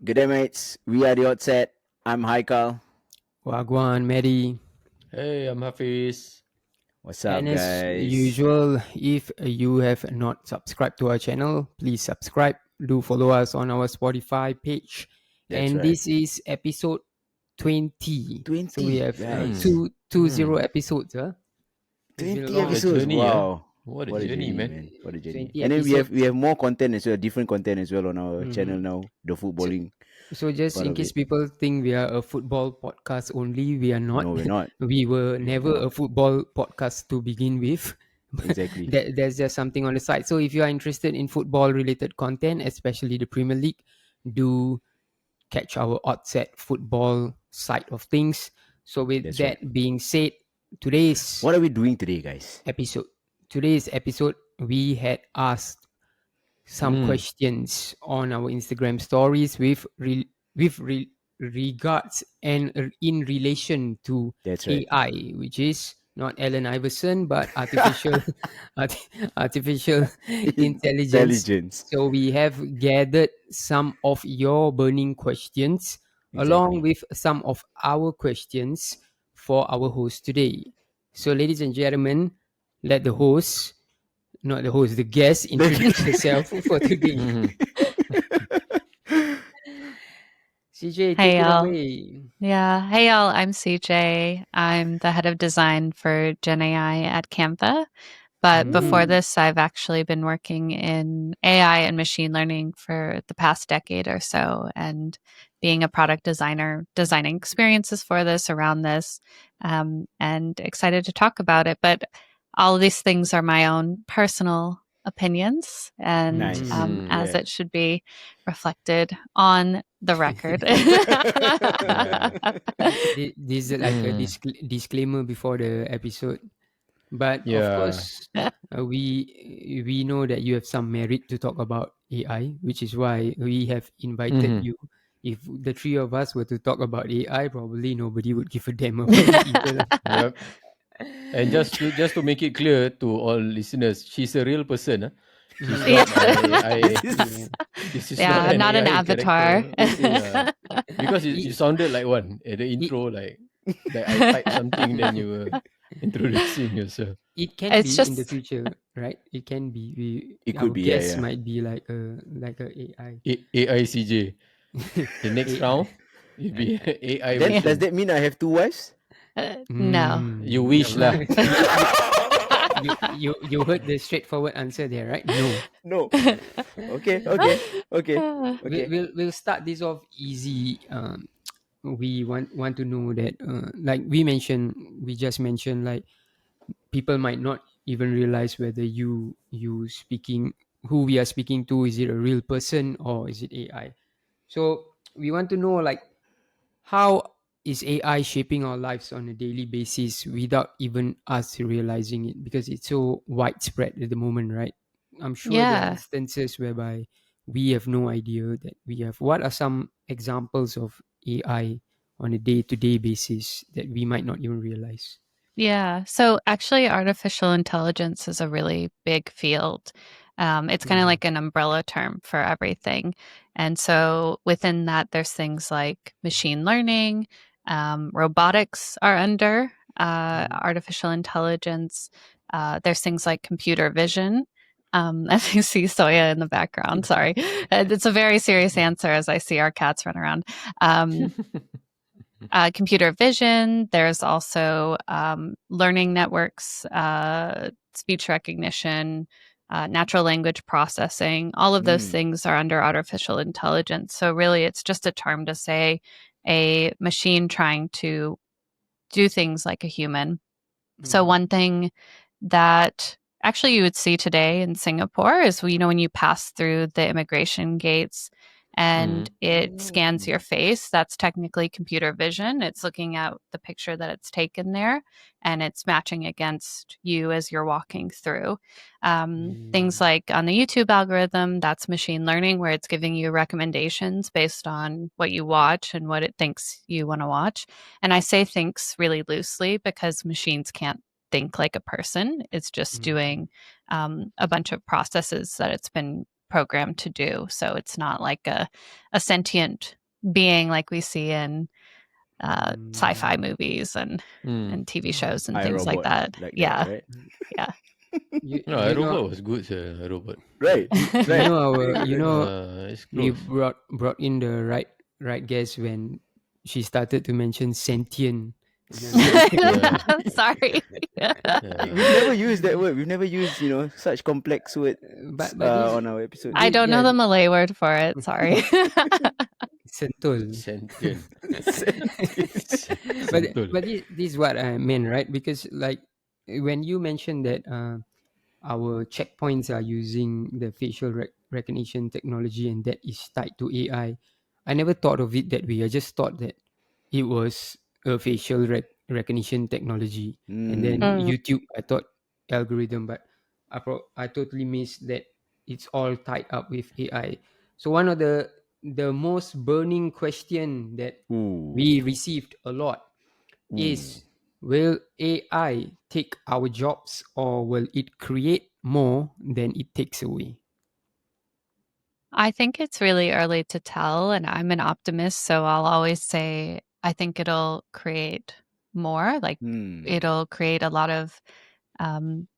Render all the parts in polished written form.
Good day, mates. We are the Outset. I'm Haikal. Wagwan, Mary. Hey, I'm Hafiz. What's up, And as guys? usual, if you have not subscribed to our channel, please subscribe. Do follow us on our Spotify page. That's right. This is episode 20. 20, So we have guys. 20 episodes. Huh? It's been 20 long. episodes. journey, Wow. What a journey, man. What a journey. 20 And then episodes. we have more content as well, different content as well on our channel now. The footballing. So just part in of case it. people think we are a football podcast only, we are not. No, we're not. We were never a football podcast to begin with. Exactly. There's just something on the side. So if you are interested in football related content, especially the Premier League, do catch our Outset football side of things. So with That's that being said, today's What are we doing today, guys? today's episode, we had asked some questions on our Instagram stories with regards and in relation to That's right. AI, which is not Allen Iverson but artificial intelligence. So we have gathered some of your burning questions along with some of our questions for our host today. So, ladies and gentlemen, let the host, not the host, the guest, introduce herself for today. CJ, take Hey, it y'all. away. Yeah. Hey, y'all. I'm CJ. I'm the head of design for Gen AI at Canva. But before this, I've actually been working in AI and machine learning for the past decade or so, and being a product designer, designing experiences for this, around this, and excited to talk about it. But all of these things are my own personal opinions, and Nice. as it should be reflected on the record. This is like a disclaimer before the episode. But of course, we know that you have some merit to talk about AI, which is why we have invited you. If the three of us were to talk about AI, probably nobody would give a damn about it either. Yep. And just to make it clear to all listeners, she's a real person. She's not this is not an AI avatar. character. Because you sounded like one at the intro, like I typed something, then you were introducing yourself. It can It's be just- in the future, right? It can be. It Our could be, guest yeah. might be like a AI. AI CJ. The next round, you'd be AI Then version. does that mean I have two wives? No. You wish lah. You heard the straightforward answer there, right? No. No. Okay. We'll start this off easy. We want to know that, like we just mentioned, like people might not even realize whether you speaking, who we are speaking to, is it a real person or is it AI? So we want to know, like, how is AI shaping our lives on a daily basis without even us realizing it, because it's so widespread at the moment, right? I'm sure there are Yeah. instances whereby we have no idea that we have. What are some examples of AI on a day-to-day basis that we might not even realize? Yeah. So actually, artificial intelligence is a really big field. It's kind of like an umbrella term for everything. And so within that, there's things like machine learning, robotics are under artificial intelligence. There's things like computer vision. As you see Soya in the background, sorry. It's a very serious answer as I see our cats run around. Computer vision. There's also learning networks, speech recognition, natural language processing. All of those things are under artificial intelligence. So really, it's just a term to say a machine trying to do things like a human. So one thing that actually you would see today in Singapore is, when you pass through the immigration gates and it scans your face, that's technically computer vision. It's looking at the picture that it's taken there and it's matching against you as you're walking through. Things like on the YouTube algorithm, that's machine learning, where it's giving you recommendations based on what you watch and what it thinks you want to watch. And I say thinks really loosely because machines can't think like a person. It's just doing a bunch of processes that it's been programmed to do. So it's not like a sentient being like we see in sci-fi movies and TV shows and things like iRobot, that. like Yeah. that, right? Yeah. No, iRobot was good, sir. iRobot. Right, You right. know, It's we close. brought in the right guess when she started to mention sentient. Yeah. Sorry. We've never used that word. We've never used, such complex words But this, on our episodes. I don't know yeah, the Malay word for it. Sorry. sentul. Sentient. but Sentul. but this is what I meant, right? Because like when you mentioned that our checkpoints are using the facial recognition technology and that is tied to AI, I never thought of it that way. I just thought that it was a facial recognition technology, and then Mm. YouTube, I thought algorithm, but I totally missed that it's all tied up with AI. So one of the most burning question that Ooh. we received a lot is, will AI take our jobs or will it create more than it takes away? I think it's really early to tell, and I'm an optimist, so I'll always say I think it'll create more. Like it'll create a lot of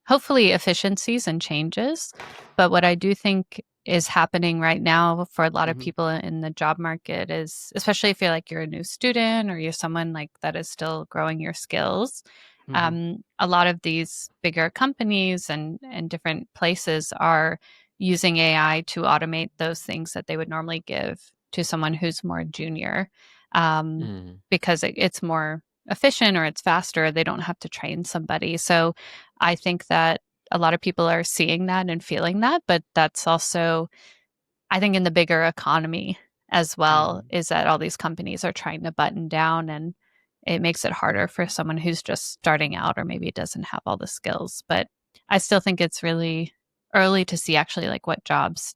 hopefully efficiencies and changes. But what I do think is happening right now for a lot of people in the job market is, especially if you're a new student or you're someone like that is still growing your skills, a lot of these bigger companies and different places are using AI to automate those things that they would normally give to someone who's more junior, because it's more efficient or it's faster. They don't have to train somebody. So I think that a lot of people are seeing that and feeling that, but that's also, I think, in the bigger economy as well, is that all these companies are trying to button down, and it makes it harder for someone who's just starting out or maybe doesn't have all the skills. But I still think it's really early to see actually like what jobs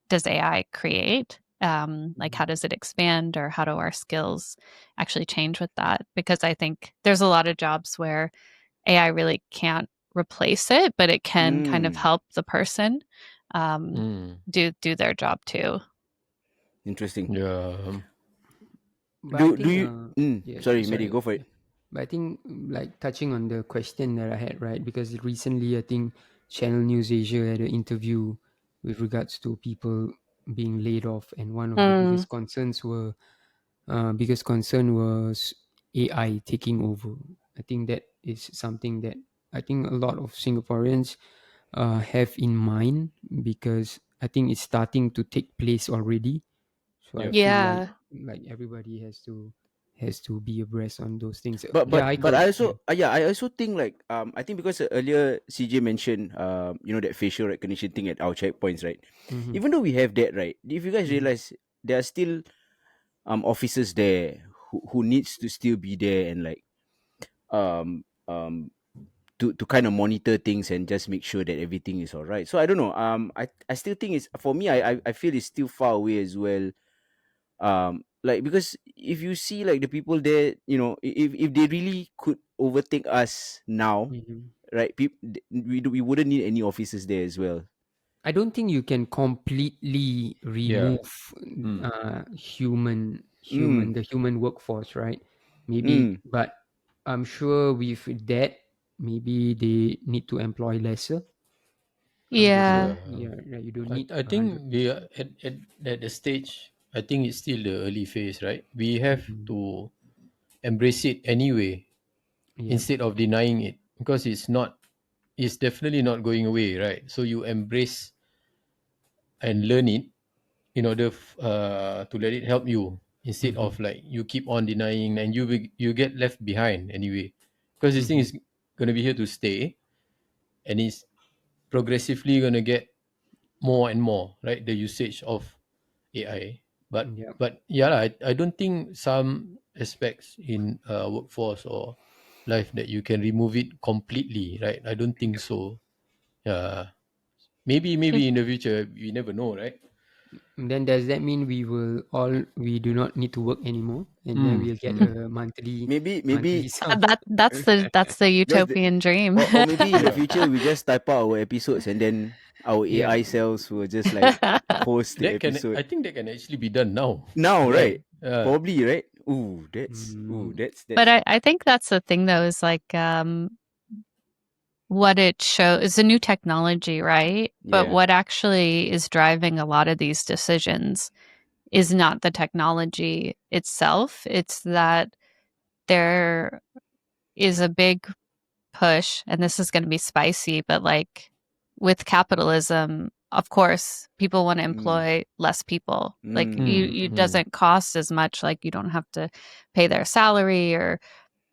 does AI create? Like how does it expand, or how do our skills actually change with that? Because I think there's a lot of jobs where AI really can't replace it, but it can kind of help the person do their job too. Interesting. Yeah. But Do you? Sorry, Mehdi, go for it. But I think like touching on the question that I had, right? Because recently I think Channel News Asia had an interview with regards to people being laid off, and one of the biggest concern was AI taking over. I think that is something that I think a lot of Singaporeans have in mind, because I think it's starting to take place already. So I feel like everybody has to be abreast on those things. But I also I also think like I think because earlier CJ mentioned that facial recognition thing at our checkpoints, right? Even though we have that, right? If you guys realize there are still officers there who needs to still be there and like to kind of monitor things and just make sure that everything is all right. So I don't know. I still think it's, for me, I feel it's still far away as well. Like, because if you see like the people there, if they really could overtake us now, right? We wouldn't need any officers there as well. I don't think you can completely remove the human workforce, right? Maybe, but I'm sure with that, maybe they need to employ lesser. Yeah. You don't need. I think we are at the stage. I think it's still the early phase, right? We have to embrace it anyway, instead of denying it, because it's definitely not going away, right? So you embrace and learn it in order to let it help you, instead of like you keep on denying and you get left behind anyway, because this thing is going to be here to stay, and it's progressively going to get more and more, right? The usage of AI. But I don't think some aspects in workforce or life that you can remove it completely, right? I don't think so. Maybe in the future, we never know, right? Then does that mean we do not need to work anymore, and then we'll get a monthly sum? That's the utopian dream. Or maybe in the future we just type out our episodes and then our Yeah. AI selves will just like host the I episode think that can actually be done now. now, right? Right. Probably, right? Ooh, that's But I think that's the thing though, is like what it shows is a new technology, right? But Yeah. what actually is driving a lot of these decisions is not the technology itself. It's that there is a big push, and this is going to be spicy, but like with capitalism, of course, people want to employ less people. Like you doesn't cost as much, like you don't have to pay their salary or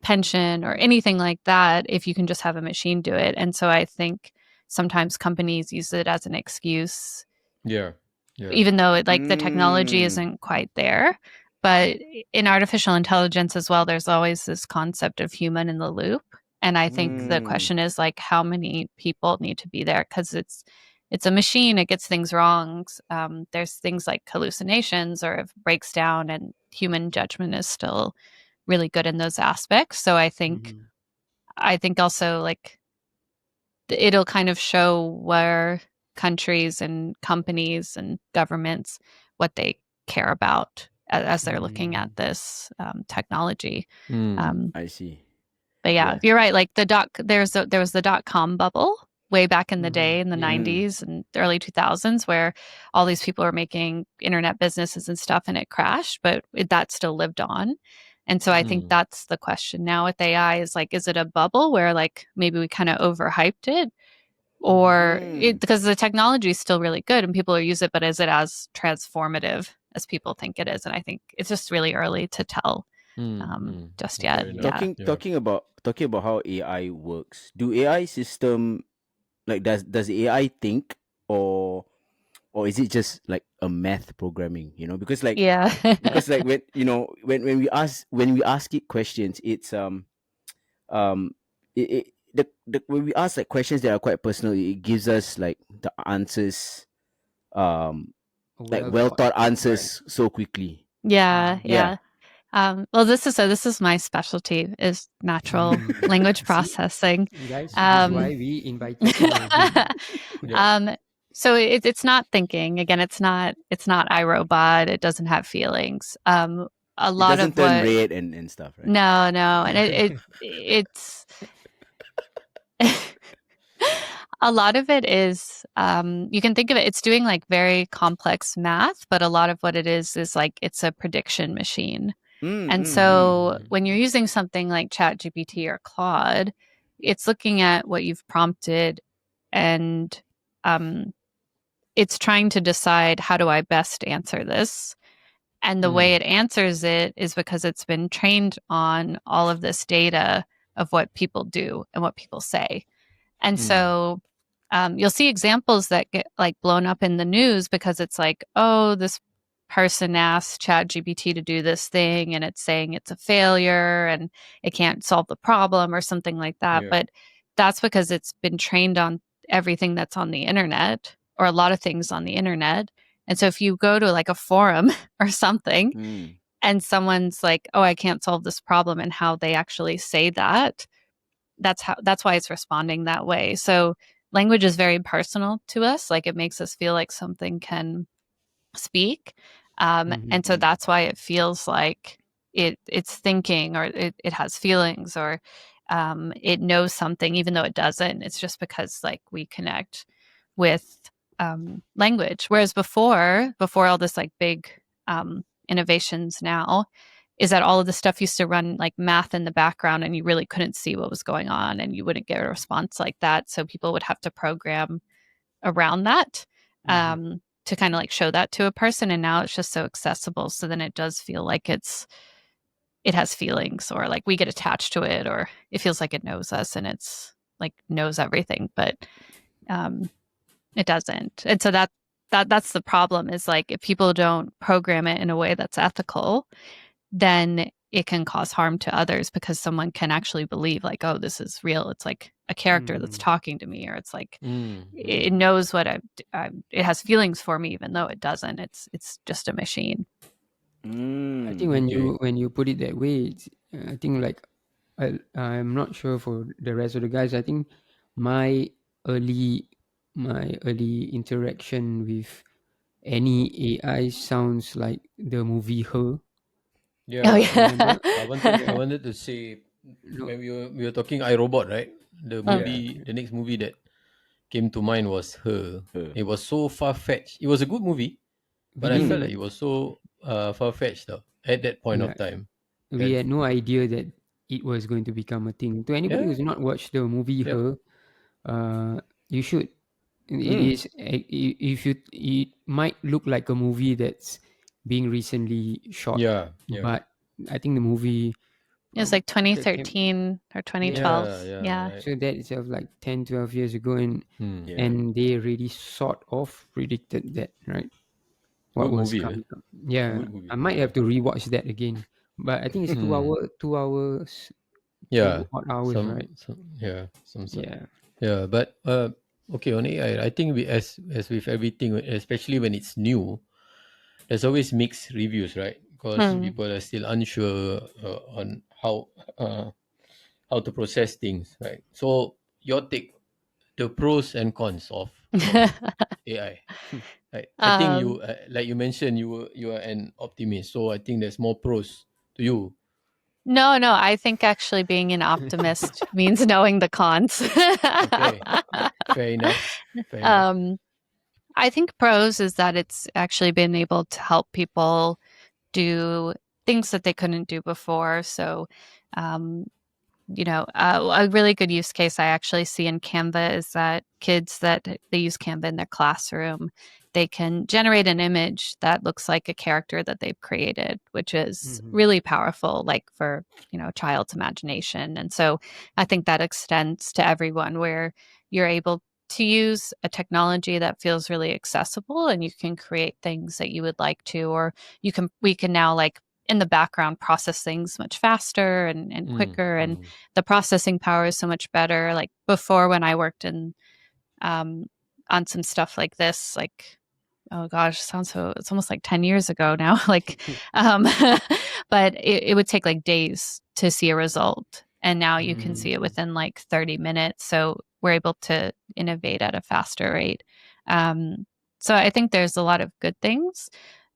pension or anything like that if you can just have a machine do it. And so I think sometimes companies use it as an excuse, Yeah. even though the technology isn't quite there. But in artificial intelligence as well, there's always this concept of human in the loop. And I think the question is like how many people need to be there, because it's a machine, it gets things wrong. There's things like hallucinations or it breaks down, and human judgment is still really good in those aspects. So I think also like it'll kind of show where countries and companies and governments what they care about as they're looking at this technology. I see. But yeah, you're right. Like there was the .com bubble way back in the day in the 90s and the early 2000s, where all these people were making internet businesses and stuff, and it crashed, but that still lived on. And so I think that's the question now with AI is like, is it a bubble where like maybe we kind of overhyped it, or because the technology is still really good and people use it, but is it as transformative as people think it is? And I think it's just really early to tell just yet. Talking about how AI works. Do AI system like does AI think, or is it just like a math programming? You know, because like when when we ask it questions, it's when we ask like questions that are quite personal, it gives us like the answers, like well thought answers so quickly. Yeah. Well, this is my specialty, is natural language processing. Guys, this is why we invited you. So it's not thinking. Again, it's not iRobot. It doesn't have feelings. A lot it doesn't of turn what red and stuff, right? No, and it's a lot of it is you can think of it's doing like very complex math, but a lot of what it is like it's a prediction machine. And so when you're using something like ChatGPT or Claude, it's looking at what you've prompted, and it's trying to decide, how do I best answer this? And the way it answers it is because it's been trained on all of this data of what people do and what people say. And so you'll see examples that get like blown up in the news because it's like, oh, this person asked ChatGPT to do this thing and it's saying it's a failure and it can't solve the problem or something like that. But that's because it's been trained on everything that's on the internet, or a lot of things on the internet. And so if you go to like a forum or something and someone's like, oh, I can't solve this problem, and how they actually say that's why it's responding that way. So language is very personal to us. Like it makes us feel like something can speak. And so that's why it feels like it's thinking, or it has feelings, or it knows something, even though it doesn't. It's just because like we connect with language. Whereas before all this like big innovations now, is that all of the stuff used to run like math in the background, and you really couldn't see what was going on, and you wouldn't get a response like that. So people would have to program around that to kind of like show that to a person. And now it's just so accessible. So then it does feel like it has feelings, or like we get attached to it, or it feels like it knows us and it's like knows everything, but it doesn't. And so that's the problem, is like if people don't program it in a way that's ethical, then it can cause harm to others, because someone can actually believe like, oh, this is real. It's like a character that's talking to me, or it's like it knows what it has feelings for me, even though it doesn't. It's just a machine. I think when you put it that way, I think like I'm not sure for the rest of the guys. I think my early my early interaction with any AI sounds like the movie Her. Oh Yeah, Remember? yeah. I Yeah. wanted to say No. when we were talking iRobot, right? Mm. Yeah. The next movie that came to mind was Her. Uh, It was so far fetched. It was a good movie, We but I mm, felt like didn't. it was so far fetched though at that point Yeah. of time. We That had no idea that it was going to become a thing. To anybody yeah, who's not watched the movie yep, Her, you should. It mm, is if you it might look like a movie that's being recently shot, yeah, but I think the movie It was like that came, 2013 or yeah. 2012. yeah, Yeah. right. So that itself like 10, 12 years ago, Hmm. yeah. and they already sort of predicted that, right? What Good was movie, coming up. Yeah, good movie. I might have to rewatch that again. But I think it's Hmm. 2 hours, Yeah, 2 odd hours, right? yeah, Yeah. yeah. But okay, on AI, I think we as with everything, especially when it's new, there's always mixed reviews, right? Because Hmm. people are still unsure on how to process things, right? So your take, the pros and cons of AI, right? I think um, you like you mentioned you are an optimist, so I think there's more pros to you. no, no, I think actually being an optimist means knowing the cons. Okay, fair enough, fair enough. um, I think pros is that it's actually been able to help people do things that they couldn't do before. So, um, a really good use case I actually see in Canva is that kids that they use Canva in their classroom, they can generate an image that looks like a character that they've created, which is Mhm. really powerful, like for, a child's imagination. And so I think that extends to everyone where you're able to use a technology that feels really accessible and you can create things that you would like to, or we can now like in the background process things much faster and Mm, quicker, and mm, the processing power is so much better. Like before, when I worked in um, on some stuff like this, like, oh gosh, it's almost like 10 years ago now. Like, um, but it would take like days to see a result. And now you can see it Mm. within like 30 minutes. So we're able to innovate at a faster rate. Um, so I think there's a lot of good things.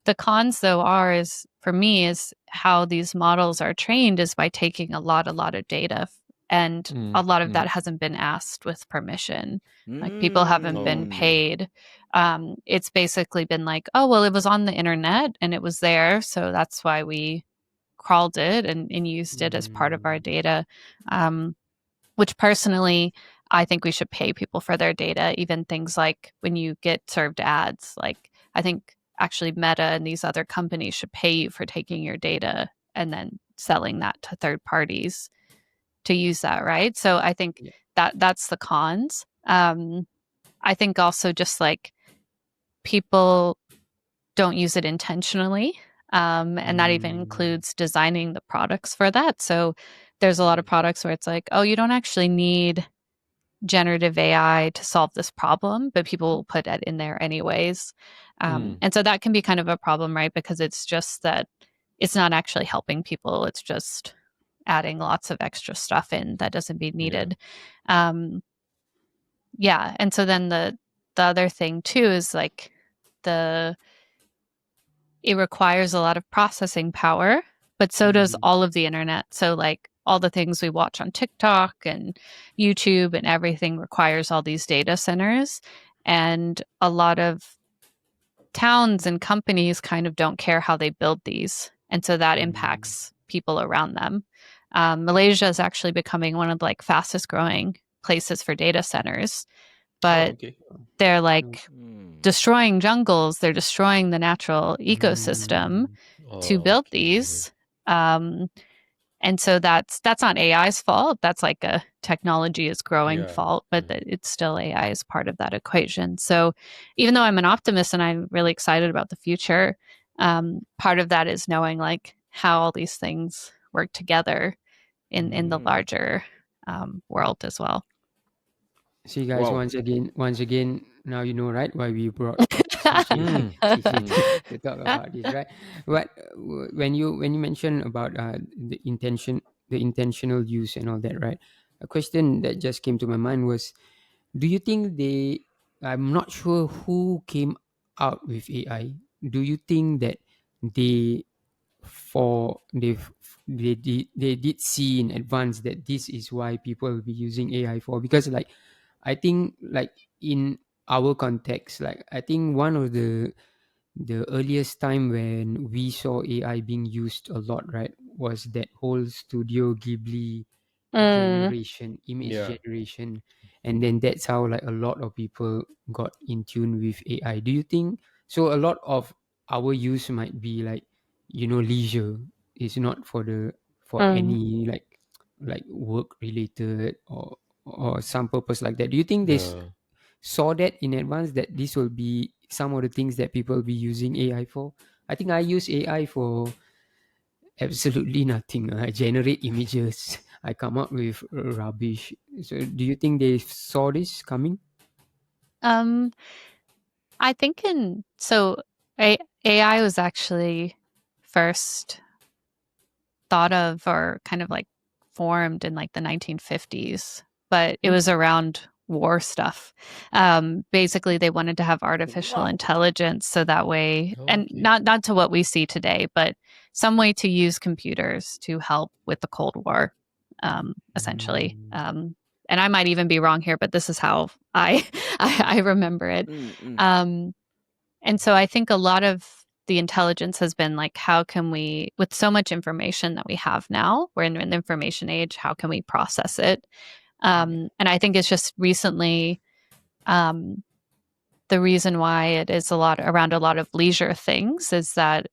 The cons though is for me is how these models are trained is by taking a lot of data, and a mm, lot of that mm. hasn't been asked with permission. Like people haven't Oh, been mm, okay. paid. It's basically been like, oh, well, it was on the internet and it was there. So that's why we crawled it and used it as part of our Mm. data. Um, which personally, I think we should pay people for their data, even things like when you get served ads. Like, I think actually Meta and these other companies should pay you for taking your data and then selling that to third parties to use that, right? So I think Yeah. that's the cons. I think also just like people don't use it intentionally. And that even Mm. includes designing the products for that. So there's a lot of products where it's like, oh, you don't actually need generative AI to solve this problem, but people will put that in there anyways. Mm, And so that can be kind of a problem, right? Because it's just that it's not actually helping people. It's just adding lots of extra stuff in that doesn't be yeah. needed. Um, yeah. And so then the other thing too is like the it requires a lot of processing power, but so does Mhm. all of the internet. So like all the things we watch on TikTok and YouTube and everything requires all these data centers. And a lot of towns and companies kind of don't care how they build these. And so that Mm. impacts people around them. Malaysia is actually becoming one of the like fastest growing places for data centers, Oh, but okay. they're No. like mm. destroying jungles, they're destroying the natural ecosystem Mm. to Oh, build okay. these. Um, and so that's not AI's fault. That's like a technology is growing Yeah. fault, but Mm. it's still AI is part of that equation. So even though I'm an optimist and I'm really excited about the future, part of that is knowing like how all these things work together in the Mm. larger world as well. See, guys, Wow. once again, now you know, right, why we brought CC, Mm, CC mm, to talk about this, right? But when you mention about the intentional use and all that, right? A question that just came to my mind was, do you think they I'm not sure who came out with AI. Do you think that they for they did see in advance that this is why people will be using AI for? Because like I think like in our context, like I think one of the earliest time when we saw AI being used a lot, right, was that whole Studio Ghibli Mm. generation, image Yeah. generation, and then that's how like a lot of people got in tune with AI. Do you think so? A lot of our use might be like, leisure. It's not for Mm. any like work related or some purpose like that. Do you think they Yeah. saw that in advance that this will be some of the things that people will be using AI for? I think I use AI for absolutely nothing. I generate images. I come up with rubbish. So, do you think they saw this coming? Um, I think AI was actually first thought of or kind of like formed in like the 1950s, but it Hmm. was around war stuff. Basically, they wanted to have artificial Wow. intelligence so that way, and Okay. not to what we see today, but some way to use computers to help with the Cold War, essentially. Mm, And I might even be wrong here, but this is how I I remember it. Mm. Um, and so I think a lot of the intelligence has been like, how can we, with so much information that we have now, we're in an information age, how can we process it? And I think it's just recently um, the reason why it is a lot around a lot of leisure things is that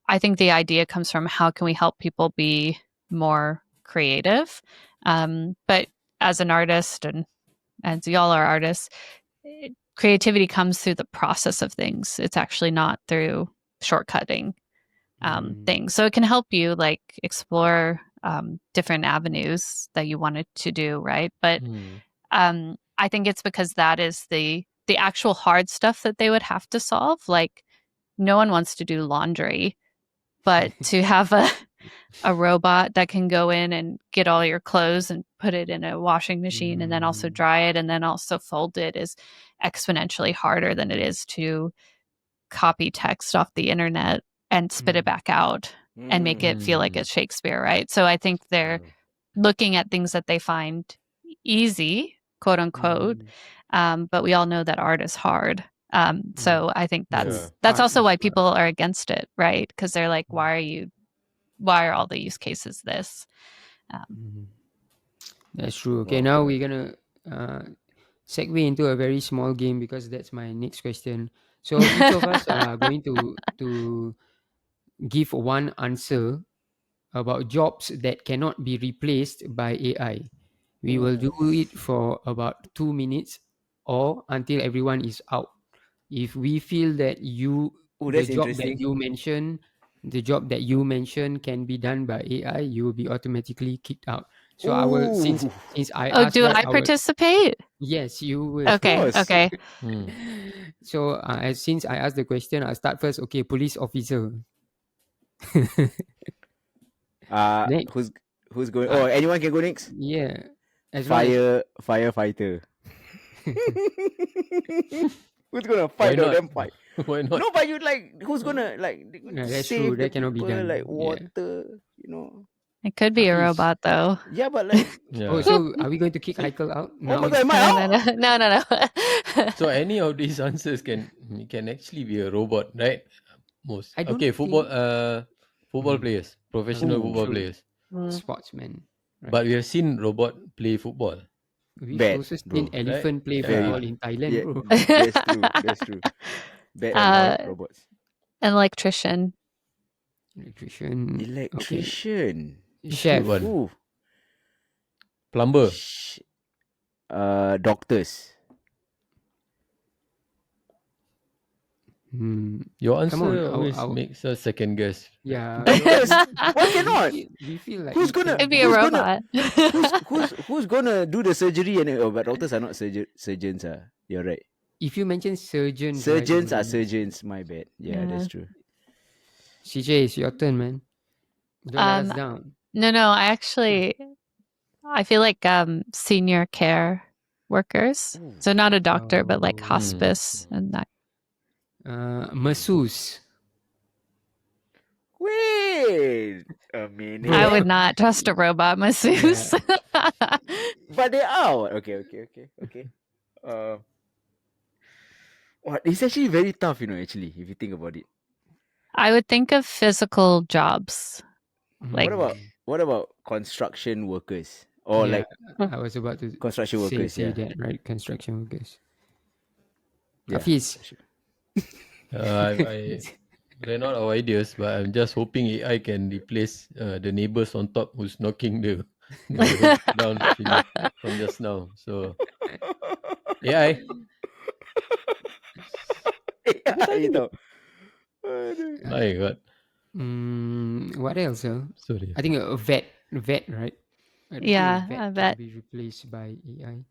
I think the idea comes from how can we help people be more creative? But as an artist, and as y'all are artists, creativity comes through the process of things. It's actually not through shortcutting mm, things. So it can help you like explore different avenues that you wanted to do, right? But Hmm. I think it's because that is the actual hard stuff that they would have to solve. Like no one wants to do laundry, but to have a robot that can go in and get all your clothes and put it in a washing machine and then also mm, dry it and then also fold it is exponentially harder than it is to copy text off the internet and spit it mm, back out and make Mm. it feel like Hmm. it's Shakespeare, right? So I think they're Yeah. looking at things that they find easy, quote unquote. mm, But we all know that art is hard. mm. So I think Yeah. that's Art also is why hard. people are against it, right? Because they're like, Mm, why are all the use cases this? Um, mm. That's true. Okay, Wow. now we're gonna uh, segue into a very small game because that's my next question. So each of us are going to give one answer about jobs that cannot be replaced by AI. We will do Ooh. it for about 2 minutes or until everyone is out. If we feel that Oh, that's interesting. the job that you mentioned can be done by AI, you will be automatically kicked out. So I will, Ooh, since I oh, asked, do right, I I will, participate? yes, you will. of Okay, course. okay. Hmm. So since I asked the question, I'll start first. Okay, police officer. Next, Who's going? uh, Oh, anyone can go next. yeah, as long as Firefighter. Who's gonna Why fight or not? them fight? Why not? No, but you like who's gonna like yeah, that's true. save the That cannot be people, done. like Yeah, water, you know? It could be a Hafiz. robot though. Yeah, but like, Oh, Yeah. so are we going to kick Heikel out oh my now? god, am I No, no, no, out? no, no, no. So any of these answers can actually be a robot, right? Most. I don't Okay, football think. football Mm, players, professional okay, Ooh, football true. players. Mm. Sportsman, right? But we have seen robot play football, We've bad, also seen bro. right? elephant play Very, football Yeah. in Thailand, yeah, bro. that's true. That's true. Bad at Right. robots. An electrician. Electrician. Okay, Electrician. It's good chef. one. Ooh, Plumber. sh- doctors. Hmm. Your Come on, answer always makes us second guess. Right? yeah. Doctors. Why cannot? We feel like Who's it gonna? can Could be a Who's be. gonna? robot. Who's gonna do the surgery? And oh, but doctors are not surgeons. You're right. If you mention surgeons, right, it Surgeons would are be nice. surgeons. My bad. Yeah, Yeah. that's true. CJ, it's your turn, man. Don't let us Um, down. no, I feel like senior care. workers. Ooh. So not a doctor, but like Oh. hospice and that. Masseuse. Wait a minute. I would not trust a robot masseuse. But they are. Okay. What? It's actually very tough, actually, if you think about it. I would think of physical jobs. Like- What about construction workers? Or Yeah, like I was about to construction workers, say yeah. that, right? Construction workers. Yeah. Hafiz. I ran out of ideas, but I'm just hoping AI can replace the neighbors on top who's knocking the roof down from just now. So AI, AI tau. my God, What else? sorry. I think a vet, right? I don't Yeah, think a a vet vet. can be replaced by AI.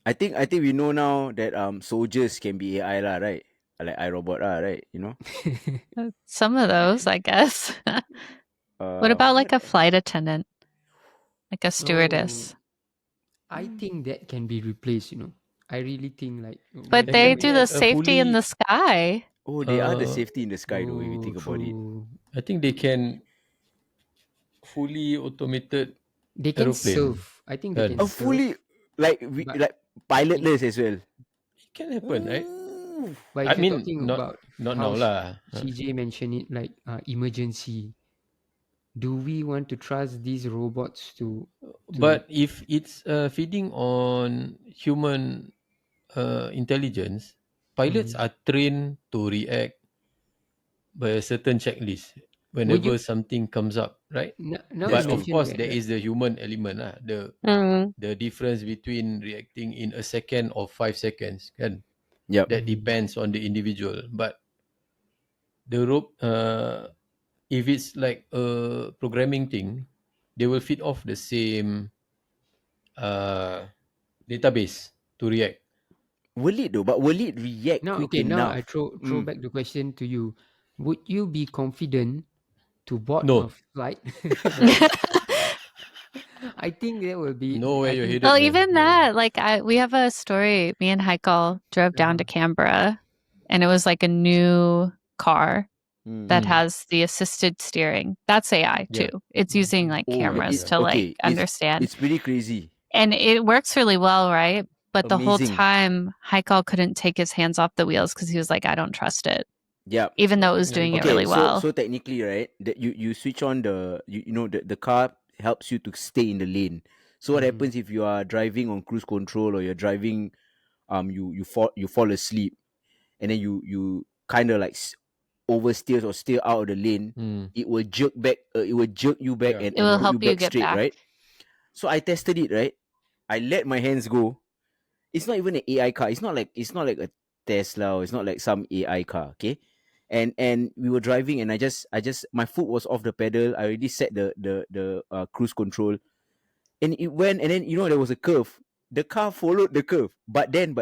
I think we know now that soldiers can be AI lah, right? Like iRobot lah, right? Some of those, I guess. What about like a flight attendant? Like a stewardess? I think that can be replaced. I really think like. But There they can do be the a safety in fully- the sky. Oh, they are the safety in the sky though, if you think about it. True. I think they can fully automated They can aeroplane. serve. I think they Kan? can Oh, serve. fully like But- like pilotless as well. It can happen, right? Ooh. But I if you're mean, talking not about not how now lah. CJ mentioned it, like emergency. Do we want to trust these robots to? But if it's feeding on human intelligence, pilots are trained to react by a certain checklist whenever something comes up, right? Now But you of mentioned course, that, there right? is the human element, lah. Mm. The difference between reacting in a second or 5 seconds, kan? Yep. That depends on the individual. But the if it's like a programming thing, they will feed off the same database to react. Will it though? But will it react Now, quick okay, now enough? I throw back the question to you. Would you be confident to board No. a flight? I think that will be. Know where I you're think- headed. Well, man. even No. that, like we have a story. Me and Heikel drove down to Canberra, and it was like a new car that has the assisted steering. That's AI Yeah. too. It's using like Oh, cameras it's- to okay, like understand, It's pretty crazy. and it works really well, right? But the whole Amazing. time, Heikel couldn't take his hands off the wheels because he was like, "I don't trust it," Yeah. even though it was doing it Okay, really well. so technically, right, that you switch on the car helps you to stay in the lane. So what happens if you are driving on cruise control or you're driving, you fall asleep, and then you kind of like oversteers or steer out of the lane, it will jerk back. It will jerk you back Yeah. and It will put help you you back get straight, back. right? So I tested it, right? I let my hands go. It's not even an AI car. It's not like a Tesla or it's not like some AI car. Okay. And we were driving and I just my foot was off the pedal. I already set the cruise control, and it went, and then there was a curve. The car followed the curve, but then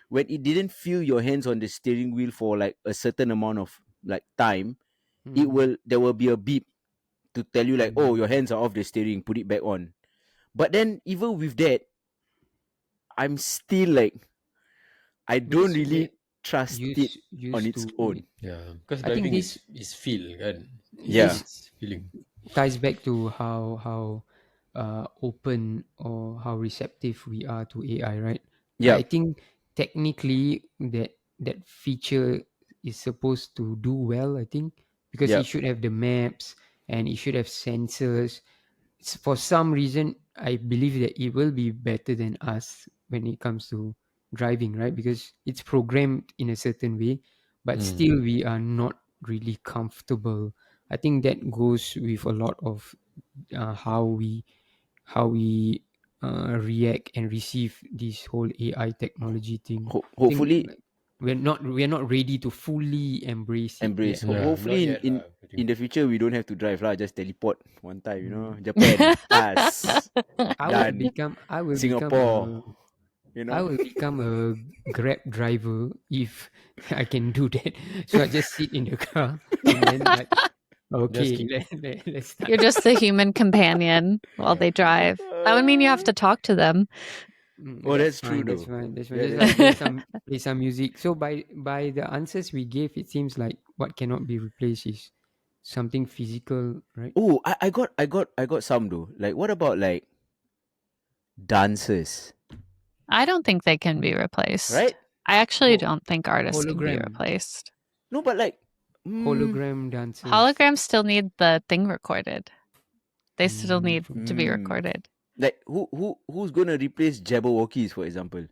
when it didn't feel your hands on the steering wheel for like a certain amount of like time, there will be a beep to tell you like, oh, your hands are off the steering, put it back on. But then even with that, I'm still like, I don't Because really we trust it used on its to own. Yeah, because I think driving this- is feel, kan? Yeah. It's feeling. ties back to how open or how receptive we are to AI, right? Yeah. I think technically that feature is supposed to do well, I think, because Yeah. it should have the maps and it should have sensors. For some reason, I believe that it will be better than us when it comes to driving, right? Because it's programmed in a certain way, but still we are not really comfortable. I think that goes with a lot of how we react and receive this whole AI technology thing. I think, Hopefully like, we're not ready to fully embrace it embrace. yet. Yeah, Hopefully not yet in lah, I think. in the future we don't have to drive lah. Just teleport one time, Japan, us, I done. will Singapore, I will become a Grab driver if I can do that. So I just sit in the car and then like, okay, let's start. You're just the human companion while they drive. That would mean you have to talk to them. Oh, that's true That's though. fine. That's fine. Yeah, Just that's like true. play some music. So by the answers we gave, it seems like what cannot be replaced is something physical, right? Oh, I got some though. Like, what about like dancers, I don't think they can be replaced. right? I actually Ho- don't think artists can be hologram, replaced. No, but like, hologram dancers. Holograms still need the thing recorded. They still need to be mm, recorded. like who's gonna replace Jabberwockies, for example?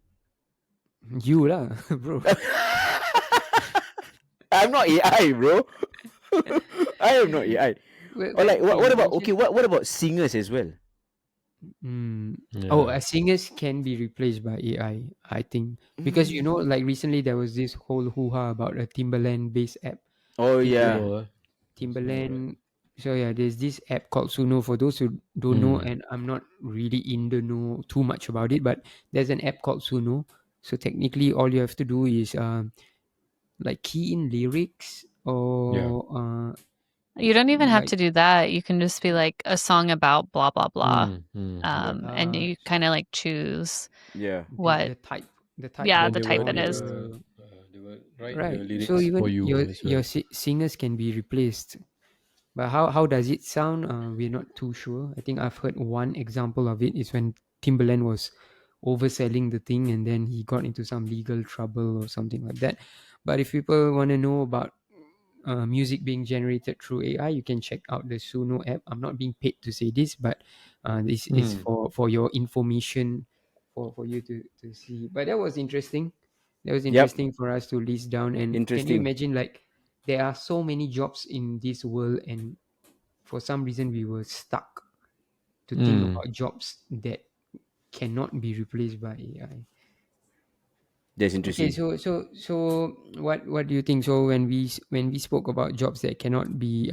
You lah, bro. I'm not AI, bro. I am not AI. Or like, what about what about singers as well? Oh, Yeah. singers can be replaced by AI, I think, because like recently there was this whole hoo-ha about a Timberland based app. Oh yeah, Suno, Timberland. So yeah, there's this app called Suno. For those who don't know, and I'm not really in the know too much about it, but there's an app called Suno. So technically, all you have to do is like key in lyrics Yeah. or You don't even have like to do that. You can just be like a song about blah blah blah, Yeah. and you kind of like choose yeah. what, the type, yeah, Then the they type will it they is. will they will write right. the So lyrics for even you as well. your singers can be replaced. But how does it sound? We're not too sure. I think I've heard one example of it is when Timberland was overselling the thing and then he got into some legal trouble or something like that. But if people want to know about music being generated through AI, you can check out the Suno app. I'm not being paid to say this, but this is for your information, for you to see. But that was interesting. That was Yep. interesting for us to list down. And can you Interesting. imagine, like, there are so many jobs in this world, and for some reason we were stuck to think about jobs that cannot be replaced by AI. That's Okay, interesting. so what do you think? So when we spoke about jobs that cannot be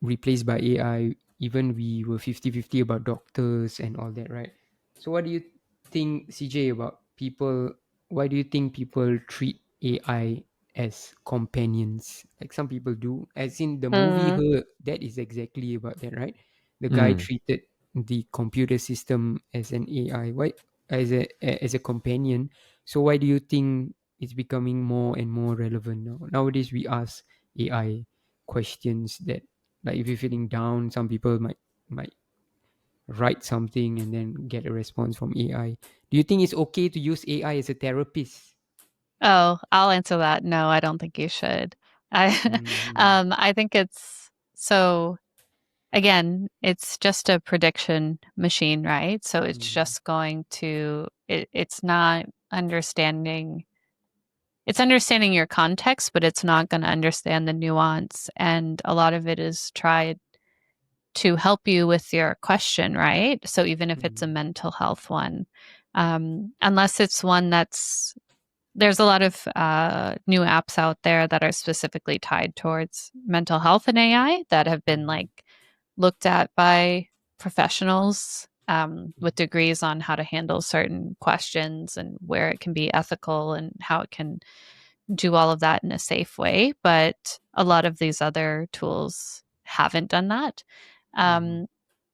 replaced by AI, even we were 50-50 about doctors and all that, right? So what do you think, CJ, about people? Why do you think people treat AI as companions? Like some people do. As in the movie Mm. Her, that is exactly about that, right? The guy treated the computer system as an AI. Why as a companion? So why do you think it's becoming more and more relevant now? Nowadays we ask AI questions that, like, if you're feeling down, some people might write something and then get a response from AI. Do you think it's okay to use AI as a therapist? Oh, I'll answer that. No, I don't think you should. I Mm-hmm. I think it's so, again, it's just a prediction machine, right? So it's just going to it's not understanding, it's understanding your context, but it's not going to understand the nuance, and a lot of it is tried to help you with your question, right? So even if it's a mental health one, unless it's one that's, there's a lot of new apps out there that are specifically tied towards mental health and AI that have been like looked at by professionals with degrees on how to handle certain questions and where it can be ethical and how it can do all of that in a safe way. But a lot of these other tools haven't done that.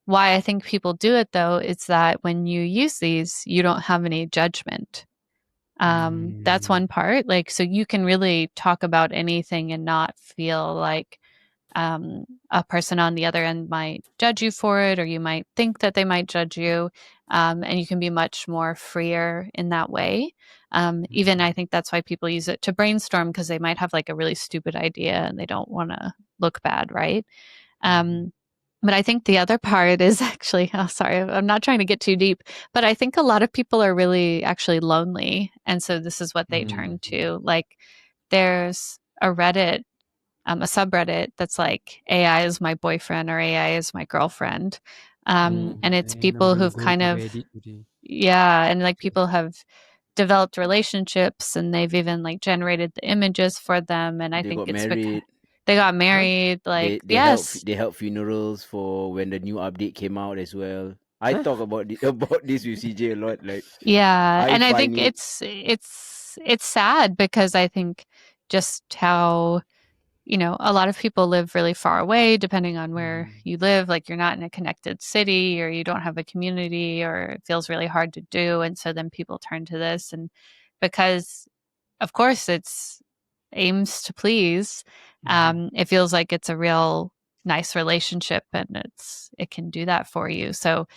Why I think people do it though is that when you use these, you don't have any judgment. That's one part. Like, so you can really talk about anything and not feel like a person on the other end might judge you for it, or you might think that they might judge you. And you can be much more freer in that way. Even I think that's why people use it to brainstorm, because they might have like a really stupid idea and they don't want to look bad, right? But I think the other part is actually, oh, sorry, I'm not trying to get too deep, but I think a lot of people are really actually lonely. And so this is what they turn to. Like, there's a Reddit, a subreddit that's like AI is my boyfriend or AI is my girlfriend. And it's And I'm people gonna who've go kind to of, Reddit today. yeah, and like people have developed relationships and they've even like generated the images for them. And I They think got it's because married. they got Huh? married. Like, yes. They help funerals for when the new update came out as well. I Huh? talk about about this with CJ a lot. Like, Yeah, I and I find think it it's sad because I think just how a lot of people live really far away, depending on where you live. Like you're not in a connected city, or you don't have a community, or it feels really hard to do. And so then people turn to this. And because, of course, it's aims to please, it feels like it's a real nice relationship, and it can do that for you. So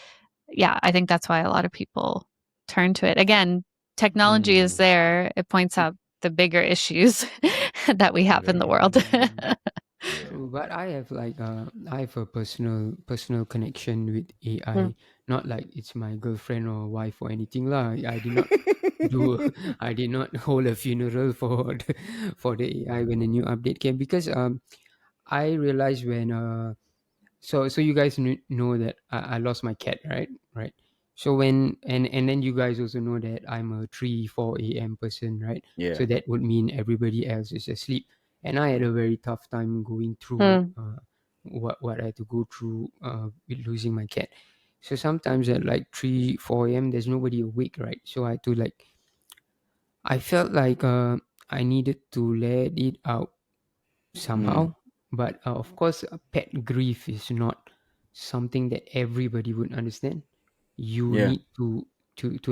yeah, I think that's why a lot of people turn to it. Again, technology is there. It points out the bigger issues that we have in the world. True, but I have a personal connection with AI. Not like it's my girlfriend or wife or anything lah. I did not hold a funeral for the AI when a new update came, because I realized when so you guys know that I lost my cat, right. So when and then you guys also know that I'm a 3-4 a.m. person, right? Yeah. So that would mean everybody else is asleep, and I had a very tough time going through what I had to go through with losing my cat. So sometimes at like 3-4 a.m. there's nobody awake, right? So I felt like I needed to let it out somehow. But of course, pet grief is not something that everybody would understand. You Yeah. need to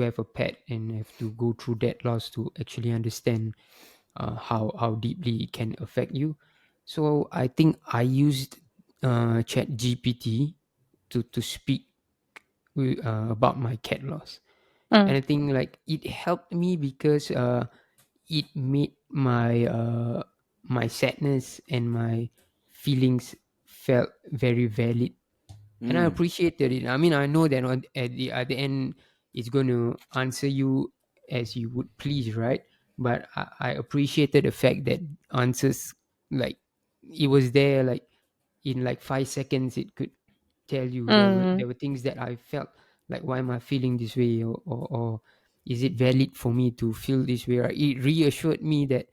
have a pet and have to go through that loss to actually understand how deeply it can affect you. So I think I used Chat GPT to speak about my cat loss, and I think like it helped me because it made my sadness and my feelings felt very valid, and I appreciated it. I mean, I know that at the end it's going to answer you as you would please, right? But I appreciated the fact that answers, like, it was there, like in like 5 seconds it could tell you. There were things that I felt like, why am I feeling this way, or is it valid for me to feel this way, right? It reassured me that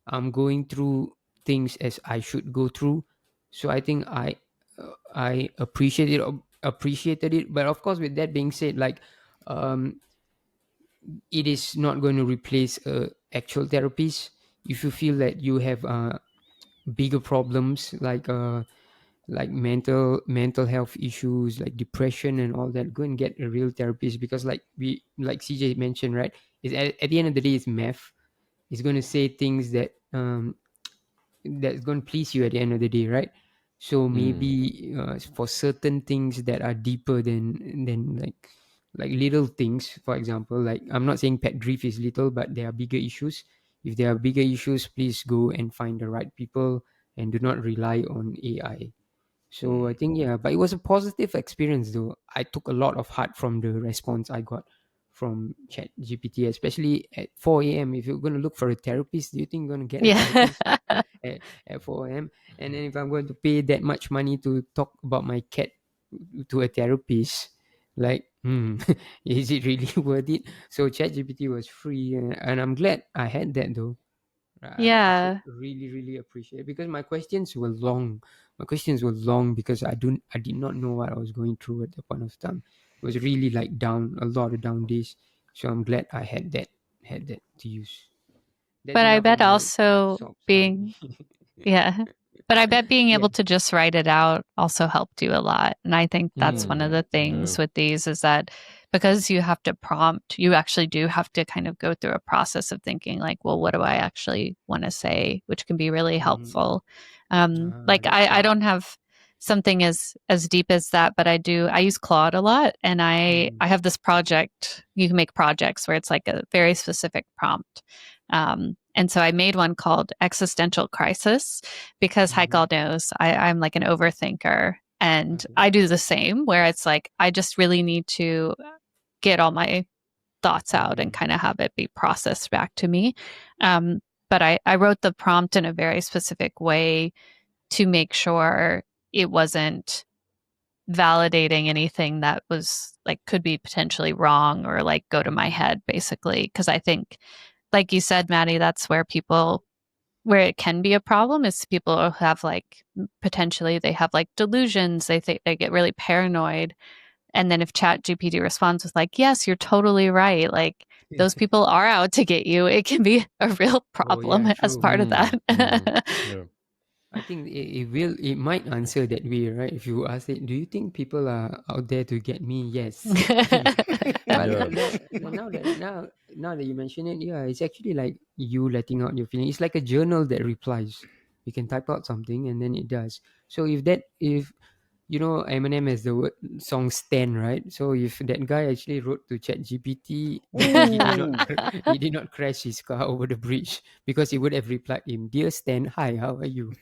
I'm going through things as I should go through. So I think I appreciated it. But of course, with that being said, like, it is not going to replace actual therapies. If you feel that you have bigger problems, like mental health issues, like depression and all that, go and get a real therapist, because like CJ mentioned, right, is at the end of the day, it's math. It's going to say things that's going to please you at the end of the day, right? So maybe for certain things that are deeper than like little things, for example, like, I'm not saying pet grief is little, but there are bigger issues. If there are bigger issues, please go and find the right people and do not rely on AI. So I think, yeah, but it was a positive experience though. I took a lot of heart from the response I got from Chat GPT, especially at 4 a.m. If you're going to look for a therapist, do you think you're going to get a Yeah. therapist at 4 a.m.? And then if I'm going to pay that much money to talk about my cat to a therapist, like, is it really worth it? So Chat GPT was free, and I'm glad I had that though. I could Yeah. really, really appreciate it, because my questions were long. My questions were long because I did not know what I was going through at the point of time. It was really like down, a lot of down days. So I'm glad I had that to use. That's But I enough of bet my also sob story. being, yeah. But I bet being Yeah. able to just write it out also helped you a lot. And I think that's one of the things with these, is that because you have to prompt, you actually do have to kind of go through a process of thinking like, well, what do I actually want to say, which can be really helpful. Like That's I true. don't have something as deep as that, but I use Claude a lot, and I have this project. You can make projects where it's like a very specific prompt. And so I made one called Existential Crisis, because Haikal knows I'm like an overthinker. And I do the same, where it's like, I just really need to get all my thoughts out and kind of have it be processed back to me. But I wrote the prompt in a very specific way to make sure it wasn't validating anything that was like, could be potentially wrong or like go to my head, basically. Because I think, like you said, Maddie, that's where it can be a problem, is people who have like, potentially they have like delusions. They think they get really paranoid. And then if Chat GPT responds with like, yes, you're totally right, like those people are out to get you, it can be a real Oh problem yeah, as true. part of that. Yeah. I think it might answer that way, right? If you ask it, do you think people are out there to get me? Yes. But Yeah. now that you mention it, yeah, it's actually like you letting out your feeling. It's like a journal that replies. You can type out something and then it does. So if you know Eminem has the word song Stan, right? So if that guy actually wrote to ChatGPT, then Ooh. he did not crash his car over the bridge because he would have replied him, "Dear Stan, hi, how are you?"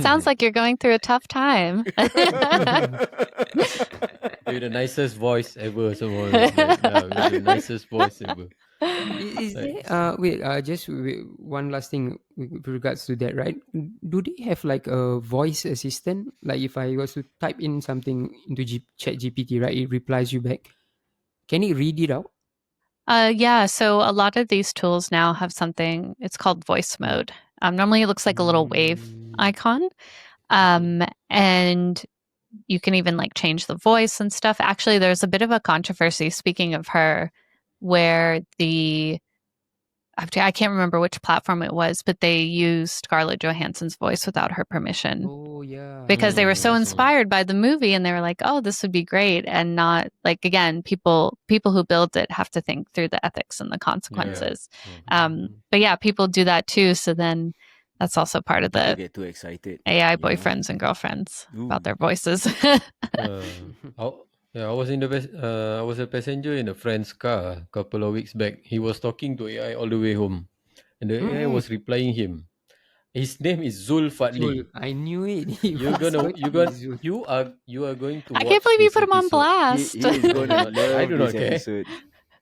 Sounds like you're going through a tough time. With the nicest voice ever, someone was like, with the nicest voice ever. Is Like, there just one last thing with regards to that, right? Do they have like a voice assistant? Like if I was to type in something into Chat GPT, right, it replies you back. Can it read it out? Yeah, so a lot of these tools now have something, it's called voice mode. Normally it looks like a little wave icon. Okay. And you can even like change the voice and stuff. Actually, there's a bit of a controversy, speaking of her, where I can't remember which platform it was, but they used Scarlett Johansson's voice without her permission Oh yeah, I because they saw were that. so I saw that. inspired by the movie and they were like, oh, this would be great. And not like, again, people who build it have to think through the ethics and the consequences. But yeah, people do that too. So then that's also part of People the get too excited. AI You know? boyfriends and girlfriends about Ooh. their voices. I was I was a passenger in a friend's car a couple of weeks back. He was talking to AI all the way home, and the AI was replying him. His name is Zul Zul, Fadli. I knew it. He You're was gonna going to be Zul. you are going to I can't watch believe you this put him on episode. blast. He is gonna I love do this not care. episode.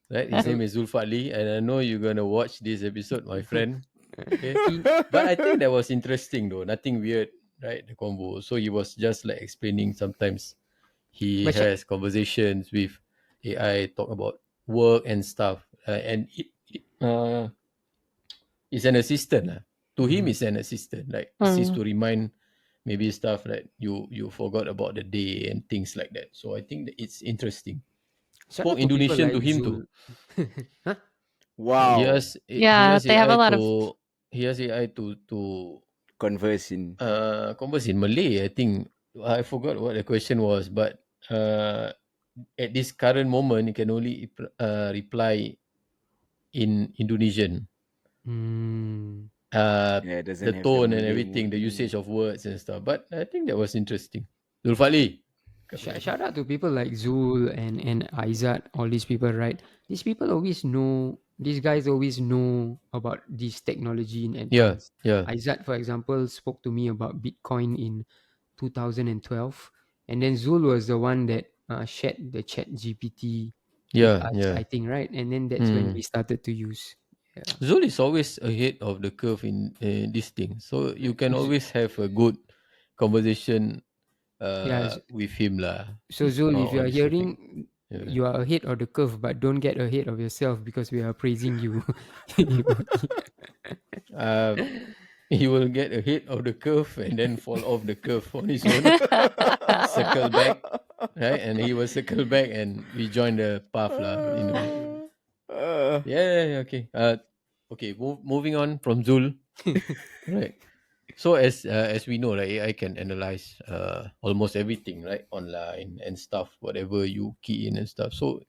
Right? His So name is Zul Fadli, and I know you're gonna watch this episode, my friend. Okay. he But I think that was interesting though. Nothing weird, right? The combo. So he was just like explaining sometimes he but has conversations with AI, talk about work and stuff. And it's an assistant. To him, it's an assistant. Like it's Mm. to remind maybe stuff that you forgot about the day and things like that. So I think that it's interesting. shout Spoke out to people Indonesian to like him too. Zul. Huh? Wow. He Yeah, has they have a AI lot of. to Conversing. converse in Malay. I think I forgot what the question was, but at this current moment, you can only reply in Indonesian. Hmm. Yeah, it The doesn't have the tone and Malay everything, mode. the usage of words and stuff. But I think that was interesting. Zulfali. Shout out to people like Zul and Aizat, all these people, right? These people always know, these guys always know about this technology in Yeah, advance. yeah, Aizat, for example, spoke to me about Bitcoin in 2012. And then Zul was the one that shared the chat GPT with yeah, us, yeah. I think, right? And then that's when we started to use. Yeah. Zul is always ahead of the curve in this thing. So you can Z- always have a good conversation yeah. with him lah. So Zul, if you On are this topic. hearing, Yeah. you are ahead of the curve, but don't get ahead of yourself because we are praising you. Uh, he will get ahead of the curve and then fall off the curve on his own. Circle back, right? And he will circle back and rejoin the path lah. Yeah, okay. Okay. Moving on from Zul, right? So as we know, like AI can analyze almost everything, right, online and stuff, whatever you key in and stuff. So,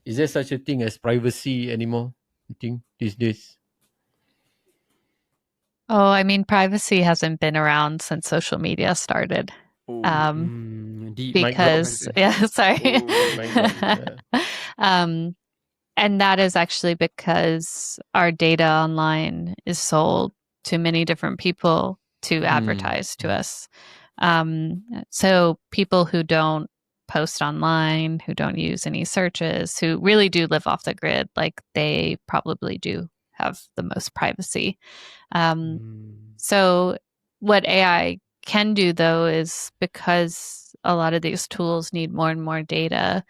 is there such a thing as privacy anymore? You think these days? Oh, I mean, privacy hasn't been around since social media started. Oh. Deep, Mic deep drop. Because country. yeah, sorry. Mic drop. Yeah. um, and that is actually because our data online is sold to many different people to advertise to us. So people who don't post online, who don't use any searches, who really do live off the grid, like they probably do have the most privacy. So what AI can do though is because a lot of these tools need more and more data,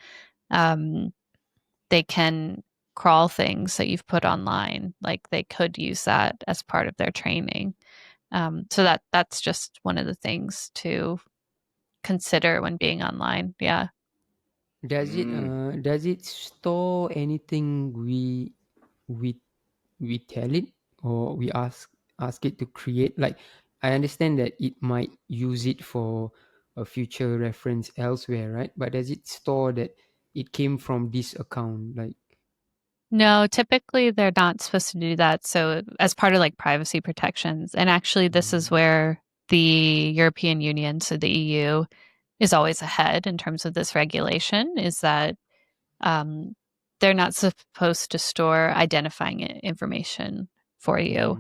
they can crawl things that you've put online. Like they could use that as part of their training. So that's just one of the things to consider when being online. Yeah. Does it store anything we we tell it or we ask? ask it to create, like, I understand that it might use it for a future reference elsewhere, right? But does it store that it came from this account? Like, No, typically they're not supposed to do that. So, as part of like privacy protections, and actually, this is where the European Union, so the EU, is always ahead in terms of this regulation, is that um, they're not supposed to store identifying information for you.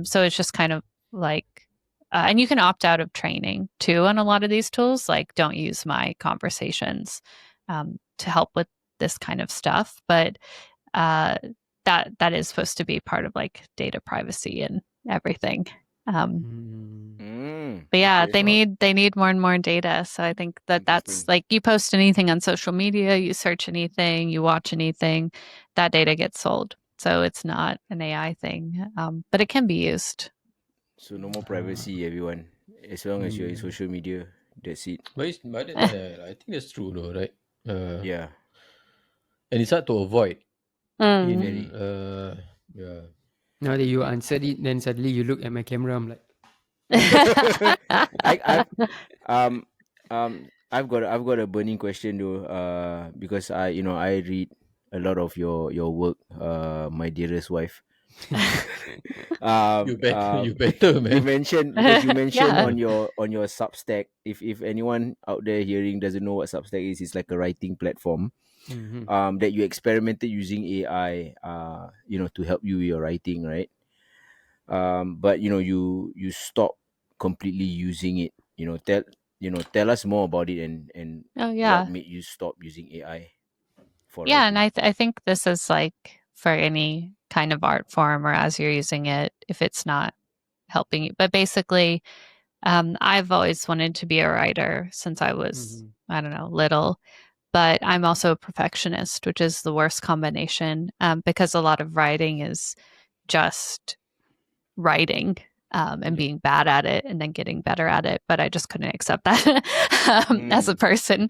So it's just kind of like, and you can opt out of training too on a lot of these tools. Like, don't use my conversations to help with this kind of stuff. But that is supposed to be part of like data privacy and everything. But yeah, Okay. they need more and more data. So I think that's Interesting. like, you post anything on social media, you search anything, you watch anything, that data gets sold. So it's not an AI thing, but it can be used. So no more privacy, everyone. As long as you're in social media, that's it. But I think that's true though, right? Yeah, And it's hard to avoid. very. Yeah. now that you answered it, then suddenly you look at my camera, I'm like, I've um I've got a burning question though. Because I read a lot of your work. My dearest wife. You better, Um, you better, you man. mentioned because you mentioned Yeah. on your Substack. If anyone out there hearing doesn't know what Substack is, it's like a writing platform. That you experimented using AI. To help you with your writing, right? But you stop completely using it. Tell us more about it, and Oh what yeah. made you stop using AI for Yeah, and writing. I think this is like for any kind of art form, or as you're using it, if it's not helping you. But basically, I've always wanted to be a writer since I was, I don't know, little. But I'm also a perfectionist, which is the worst combination, because a lot of writing is just writing, and being bad at it and then getting better at it. But I just couldn't accept that as a person.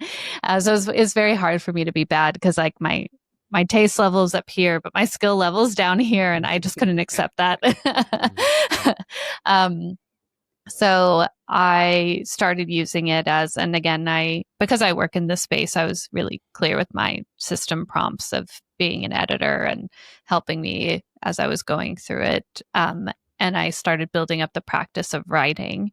So it's very hard for me to be bad, because like my taste level's up here, but my skill level's down here, and I just couldn't accept that. um, so I started using it and again, because I work in this space, I was really clear with my system prompts of being an editor and helping me as I was going through it. And I started building up the practice of writing.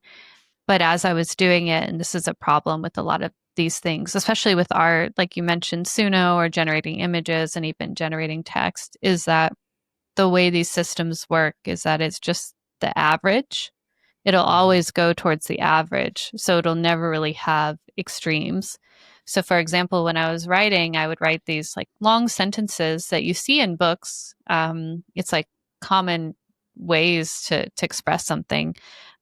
But as I was doing it, and this is a problem with a lot of these things, especially with art, like you mentioned, Suno, or generating images and even generating text, is that the way these systems work is that it's just the average. It'll always go towards the average. So it'll never really have extremes. So, for example, when I was writing, I would write these like long sentences that you see in books. It's like common ways to express something.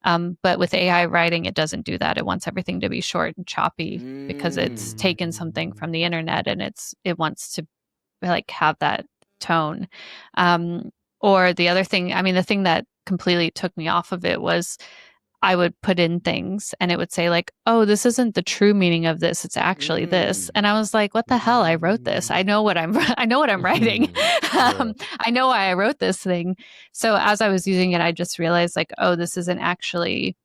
But with AI writing, it doesn't do that. It wants everything to be short and choppy, because it's taken something from the internet and it wants to like have that tone. Um, or the other thing, I mean, the thing that completely took me off of it was I would put in things and it would say like, "Oh, this isn't the true meaning of this. It's actually this." And I was like, "What the hell? I wrote this. I know what I'm I know what I'm writing. I know why I wrote this thing." So as I was using it, I just realized like, "Oh, this isn't actually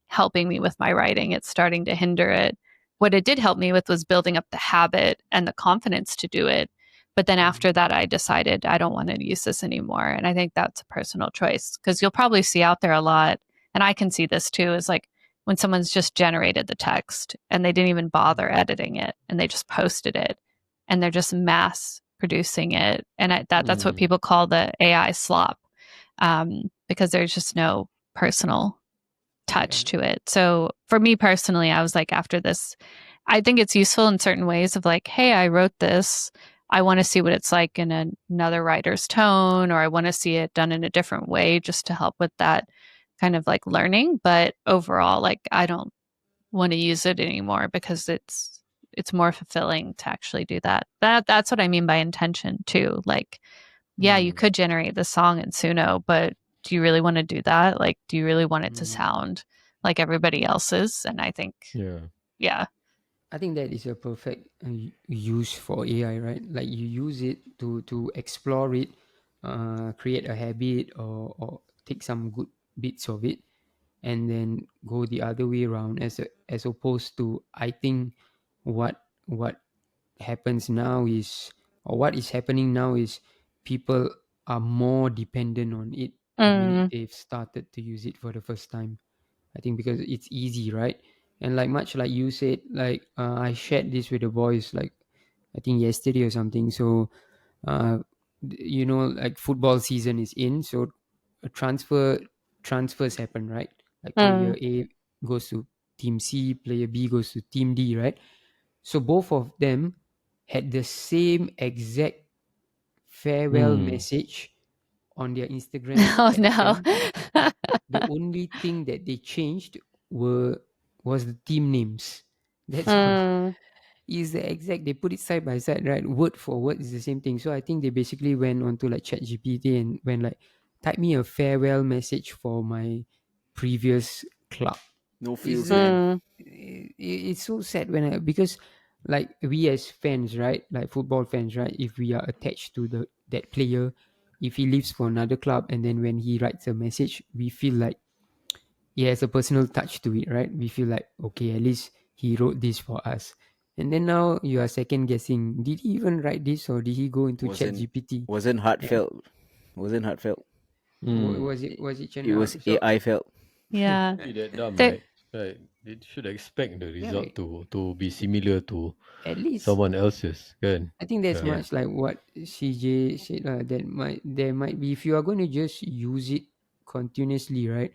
helping me with my writing. It's starting to hinder it." What it did help me with was building up the habit and the confidence to do it. But then after that, I decided I don't want to use this anymore. And I think that's a personal choice, because you'll probably see out there a lot, and I can see this too, is like when someone's just generated the text and they didn't even bother editing it and they just posted it and they're just mass producing it. And that's what people call the AI slop, because there's just no personal touch to it. So for me personally, I was like, after this, I think it's useful in certain ways of like, hey, I wrote this. I want to see what it's like in another writer's tone, or I want to see it done in a different way just to help with that kind of like learning. But overall, like, I don't want to use it anymore, because it's more fulfilling to actually do that. That's what I mean by intention too. Like, yeah, you could generate the song in Suno, but do you really want to do that? Like, do you really want it to sound like everybody else's? And I think, yeah. I think that is a perfect use for AI, right? Like you use it to explore it, create a habit, or take some good bits of it and then go the other way around, as opposed to, I think what happens now is, or what is happening now is, people are more dependent on it the minute Mm. they've started to use it for the first time. I think because it's easy, right? And like much like you said, like I shared this with the boys, like I think yesterday or something. So uh, like football season is in, so a transfers happen, right? Like player Mm. A goes to team C, player B goes to team D, right? So both of them had the same exact farewell Hmm. message on their Instagram Oh no. caption. The only thing that they changed was the team names. That's all. Mm. Is the exact, they put it side by side, right? Word for word is the same thing. So I think they basically went onto like ChatGPT and went like, type me a farewell message for my previous club. No It's feels, man. Mm. it's so sad when because like we as fans, right? Like football fans, right? If we are attached to that player, if he leaves for another club and then when he writes a message, we feel like he has a personal touch to it, right? We feel like, okay, at least he wrote this for us. And then now you are second guessing, did he even write this or did he go into chat Wasn't GPT? wasn't And heartfelt. Wasn't heartfelt. Hmm. was it It was so AI felt. Yeah. Be that dumb, There, right? Right. They should expect the yeah, result to be similar to at least someone else's, kan? I think that's Yeah. much like what CJ said. That there might be, if you are going to just use it continuously, right?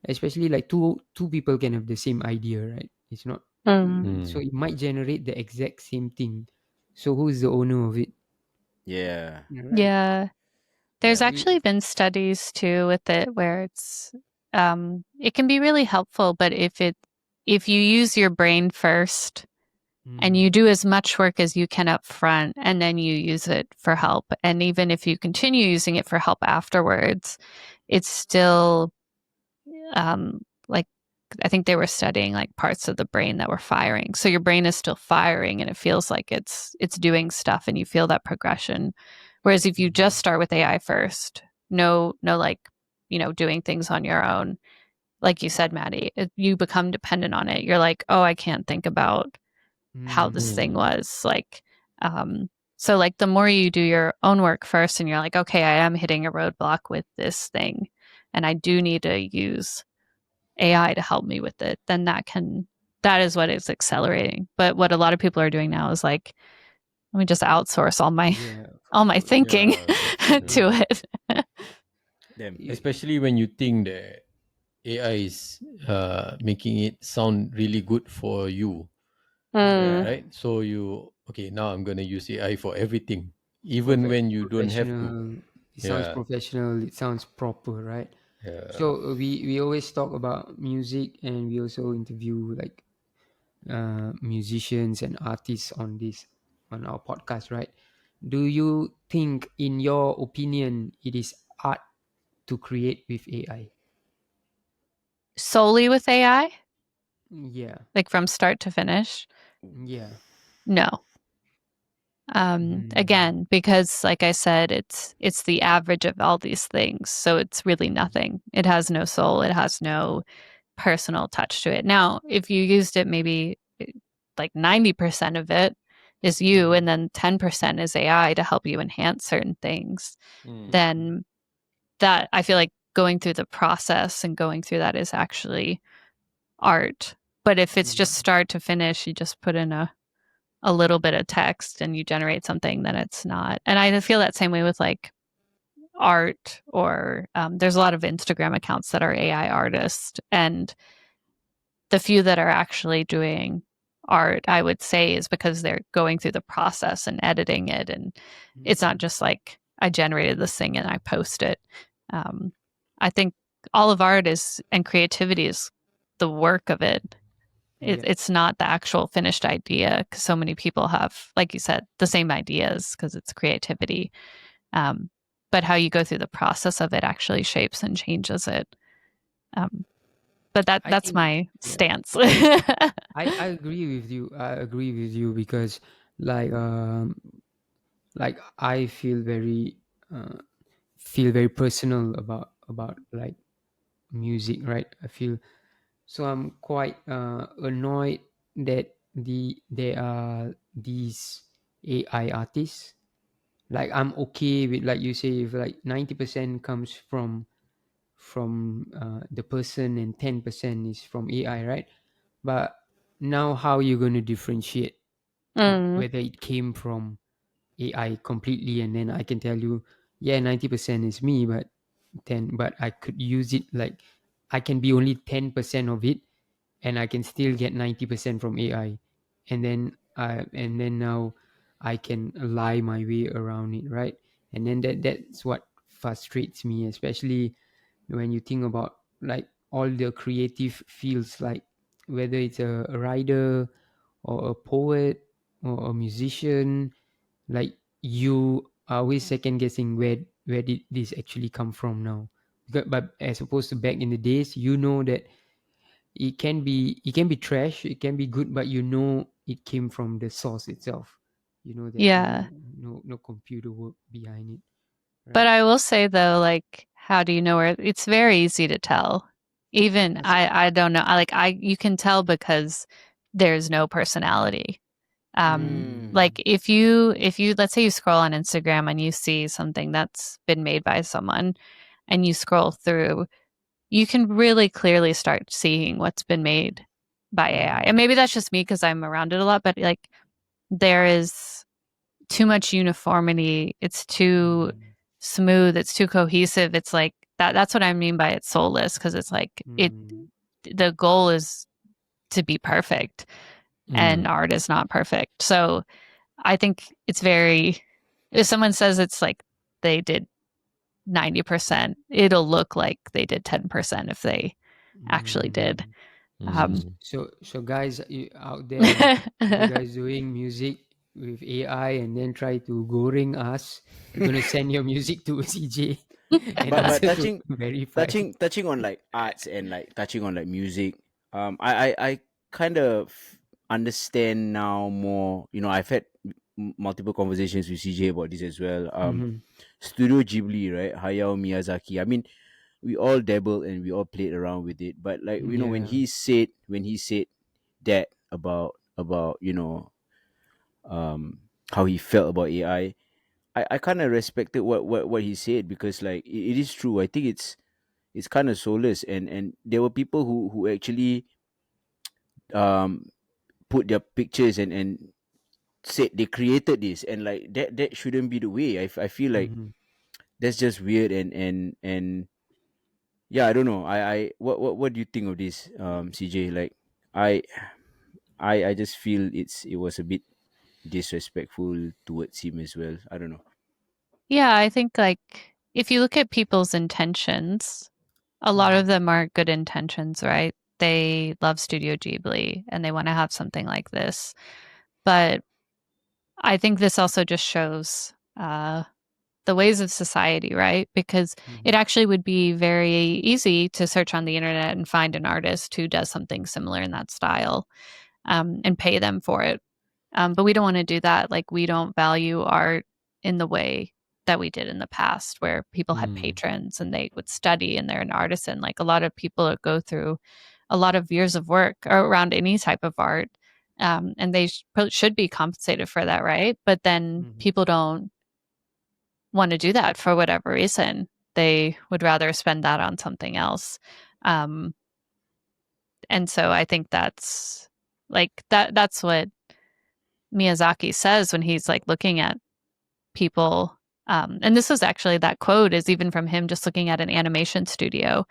Especially like two people can have the same idea, right? It's not, mm. so Hmm. it might generate the exact same thing. So who's the owner of it? Yeah. Right? Yeah. Yeah, There's man. actually been studies too with it where it can be really helpful, but if you use your brain first and you do as much work as you can up front and then you use it for help, and even if you continue using it for help afterwards, it's still like I think they were studying like parts of the brain that were firing. So your brain is still firing and it feels like it's doing stuff and you feel that progression. Whereas if you just start with AI first, no like, doing things on your own, like you said, Maddie, you become dependent on it. You're like, oh, I can't think about how this thing Hmm. was. Like, so like the more you do your own work first and you're like, okay, I am hitting a roadblock with this thing and I do need to use AI to help me with it, then that is what is accelerating. But what a lot of people are doing now is like, let me just outsource all my Yeah, all my thinking Yeah, that's to true. it. Damn. Especially when you think that AI is making it sound really good for you, Mm, Yeah. right? So okay, now I'm gonna use AI for everything, even Profe- when you don't have to. professional. It sounds Yeah, professional. It sounds proper, right? yeah. So we always talk about music, and we also interview like musicians and artists on our podcast, right? Do you think, in your opinion, it is art to create with AI? solely with AI, Yeah, like from start to finish? yeah. No. Mm. Again, because like I said, it's the average of all these things. So it's really nothing. It has no soul. It has no personal touch to it. Now, if you used it, maybe like 90% of it is you and then 10% is AI to help you enhance certain things, Hmm. then that I feel like going through the process and going through that is actually art. But if it's just start to finish, you just put in a little bit of text and you generate something, then it's not. And I feel that same way with like art or there's a lot of Instagram accounts that are AI artists, and the few that are actually doing art, I would say, is because they're going through the process and editing it. And it's not just like I generated this thing and I post it. I think all of art is and creativity is the work of it. Yeah, It's not the actual finished idea because so many people have, like you said, the same ideas because it's creativity. Um, but how you go through the process of it actually shapes and changes it. Um, but I that's think, my yeah, stance. I agree with you. I agree with you because like I uh, feel very personal about like music, right? I feel so I'm quite annoyed that there are these AI artists. Like I'm okay with, like you say, if like 90% comes from the person and 10% is from AI, right? But now how you going to differentiate Mm. whether it came from AI completely, and then I can tell you, yeah, 90% is me, but I could use it like I can be only 10% of it, and I can still get 90% from AI, and then now I can lie my way around it, right? And then that's what frustrates me, especially when you think about like all the creative fields, like whether it's a writer or a poet or a musician, like you are always second guessing where did this actually come from now. But as opposed to back in the days, you know that it can be trash, it can be good, but you know it came from the source itself. You know there's Yeah. no computer work behind it, But right? I will say though, like, how do you know where it's very easy to tell. Even That's I don't know. You can tell because there's no personality. Mm. Like if you let's say you scroll on Instagram and you see something that's been made by someone and you scroll through, you can really clearly start seeing what's been made by AI. And maybe that's just me because I'm around it a lot, but like there is too much uniformity. It's too smooth. It's too cohesive. It's like that's what I mean by it's soulless, because it's like the goal is to be perfect and art is not perfect. So I think it's very, if someone says it's like they did 90%, it'll look like they did 10% if they actually did. So guys, out there, if you guys doing music with AI and then try to goreng us, we're gonna send your music to CJ and But ask her to touching verify. touching on like arts and like touching on like music, I kind of understand now more. You know, I've had multiple conversations with CJ about this as well. Mm-hmm. Studio Ghibli, right? Hayao Miyazaki. I mean, we all dabbled and we all played around with it, but like, you know, Yeah. when he said that about how he felt about AI, I kind of respected what he said, because like it is true. I think it's kind of soulless, and there were people who actually um put their pictures and said they created this, and like that shouldn't be the way. I feel like Mm-hmm. that's just weird, and yeah, I don't know. I what do you think of this, CJ? Like I I just feel it was a bit disrespectful towards him as well. I don't know. Yeah, I think like if you look at people's intentions, a lot of them are good intentions, right? They love Studio Ghibli and they want to have something like this. But I think this also just shows the ways of society, right? Because it actually would be very easy to search on the internet and find an artist who does something similar in that style, and pay them for it. But we don't want to do that. Like, we don't value art in the way that we did in the past, where people had patrons and they would study and they're an artisan. Like, a lot of people that go through a lot of years of work around any type of art, and they should be compensated for that, right? But then people don't want to do that for whatever reason. They would rather spend that on something else. Um, and so I think that's like that's what Miyazaki says when he's like looking at people. And this was actually, that quote is even from him just looking at an animation studio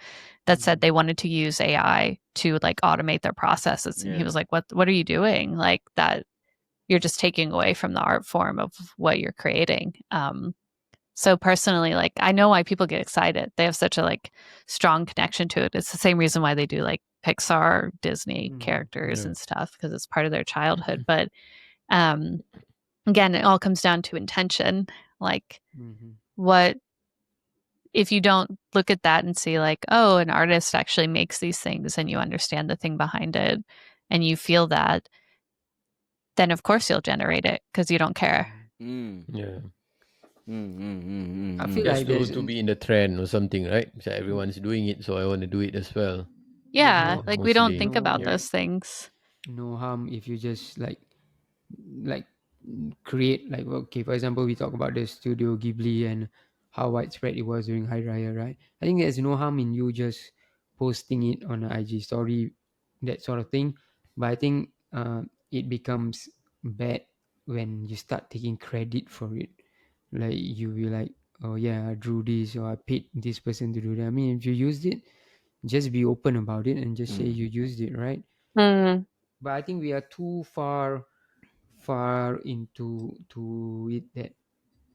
that said they wanted to use AI to like automate their processes. And he Yeah. was like, what are you doing? Like, that you're just taking away from the art form of what you're creating. So personally, like, I know why people get excited. They have such a like strong connection to it. It's the same reason why they do like Pixar, Disney characters and stuff, because it's part of their childhood. But um, again, it all comes down to intention. Like, what if you don't look at that and see like, oh, an artist actually makes these things, and you understand the thing behind it and you feel that, then of course you'll generate it because you don't care. Mm. Yeah. I feel Just like there's to be in the trend or something, right? So everyone's doing it, so I want to do it as well. Yeah, no like we don't Mostly, think about no yeah. those things. no harm if you just like create, like, okay, for example, we talk about the Studio Ghibli and how widespread it was during Hari Raya, right? I think there's no harm in you just posting it on an IG story, that sort of thing. But I think it becomes bad when you start taking credit for it. Like you be like, oh yeah, I drew this, or I paid this person to do that. I mean, if you used it, just be open about it and just say you used it, right? Mm. But I think we are too far into to it that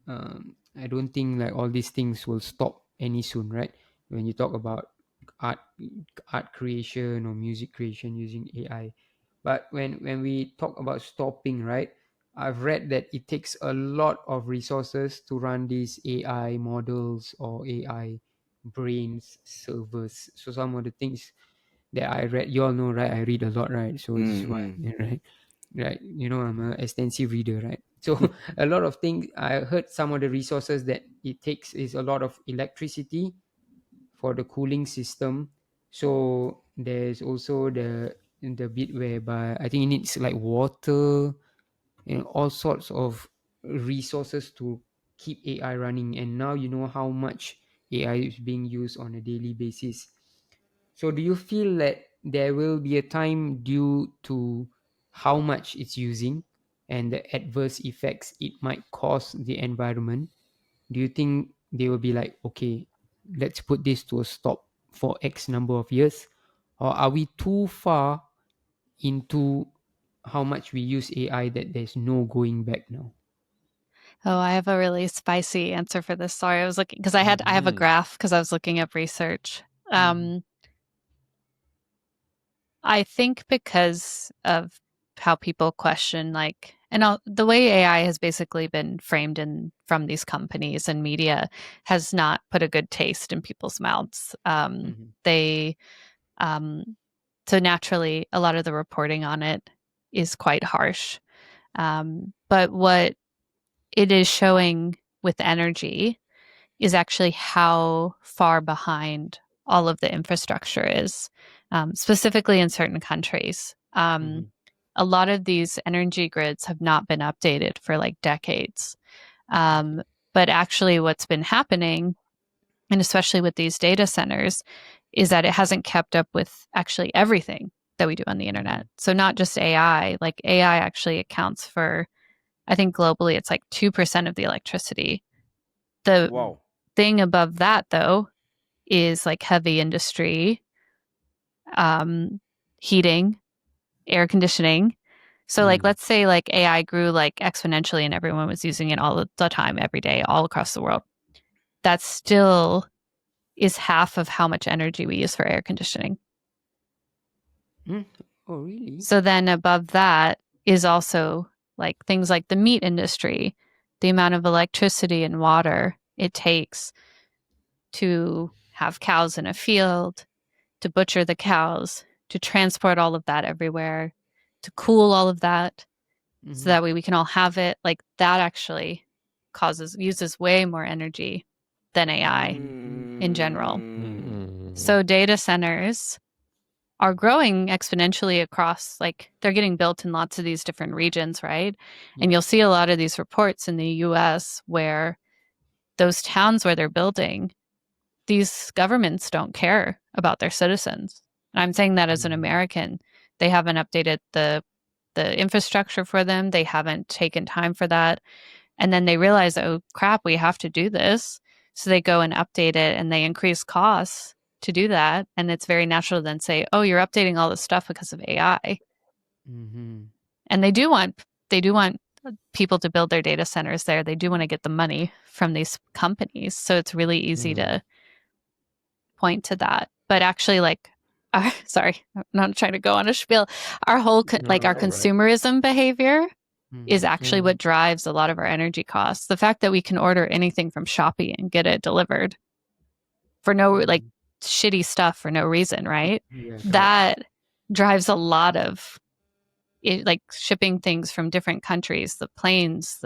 I don't think like all these things will stop any soon, right? When you talk about art art creation or music creation using AI. But when we talk about stopping, right? I've read that it takes a lot of resources to run these AI models or AI brains servers. So some of the things that I read, you all know, right? I read a lot, right? So this is why, right? Right, I'm an extensive reader, right? So a lot of things I heard, some of the resources that it takes is a lot of electricity for the cooling system. So there's also the bit whereby I think it needs like water and all sorts of resources to keep AI running. And now you know how much AI is being used on a daily basis. So do you feel that there will be a time due to how much it's using and the adverse effects it might cause the environment? Do you think they will be like, okay, let's put this to a stop for X number of years? Or are we too far into how much we use AI that there's no going back now? Oh, I have a really spicy answer for this. Sorry, I was looking because I have a Mm. graph because I was looking up research. Mm-hmm. I think because of how people question the way AI has basically been framed in from these companies and media has not put a good taste in people's mouths. Mm-hmm. They so naturally a lot of the reporting on it is quite harsh. But what it is showing with energy is actually how far behind all of the infrastructure is, specifically in certain countries. Mm-hmm. A lot of these energy grids have not been updated for like decades. Okay. But actually, what's been happening, and especially with these data centers, is that it hasn't kept up with actually everything that we do on the internet. So, not just AI, like AI actually accounts for, I think globally, it's like 2% of the electricity. The Wow. thing above that, though, is like heavy industry, heating, air conditioning. So like let's say like AI grew like exponentially and everyone was using it all the time, every day, all across the world. That still is half of how much energy we use for air conditioning. Mm. Oh, really? So then above that is also like things like the meat industry, the amount of electricity and water it takes to have cows in a field, to butcher the cows, to transport all of that everywhere, to cool all of that, so Mm-hmm. that way we can all have it. Like that actually uses way more energy than AI in general. So data centers are growing exponentially across, like they're getting built in lots of these different regions, right? And Yeah. you'll see a lot of these reports in the US where those towns where they're building, these governments don't care about their citizens. I'm saying that as an American. They haven't updated the infrastructure for them. They haven't taken time for that. And then they realize, oh crap, we have to do this. So they go and update it and they increase costs to do that. And it's very natural to then say, oh, you're updating all this stuff because of AI. Mm-hmm. And they do want people to build their data centers there. They do want to get the money from these companies. So it's really easy to point to that. But actually, like, sorry, I'm not trying to go on a spiel. Our whole No, like our it's all right. consumerism behavior is actually Yeah. what drives a lot of our energy costs. The fact that we can order anything from Shopee and get it delivered for no like shitty stuff for no reason, right? Yeah, correct. That drives a lot of like shipping things from different countries, the planes,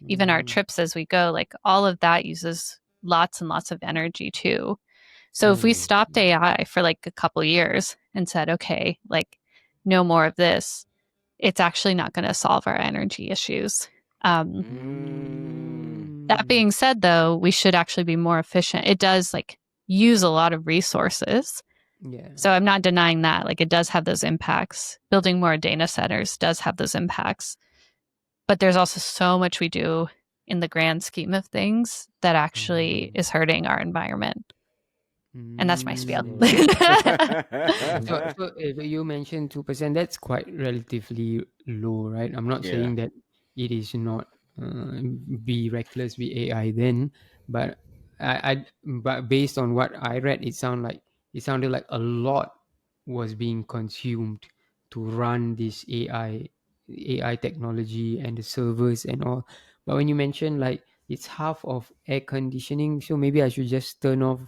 even our trips as we go, like all of that uses lots and lots of energy too. So if we stopped AI for like a couple years and said, okay, like no more of this, it's actually not going to solve our energy issues. That being said, though, we should actually be more efficient. It does like use a lot of resources. Yeah. So I'm not denying that. Like it does have those impacts. Building more data centers does have those impacts. But there's also so much we do in the grand scheme of things that actually is hurting our environment. And that's my spiel. So you mentioned 2%. That's quite relatively low, right? I'm not saying that it is not be reckless with AI then, but but based on what I read, it sounded like a lot was being consumed to run this AI technology and the servers and all. But when you mention like it's half of air conditioning, so maybe I should just turn off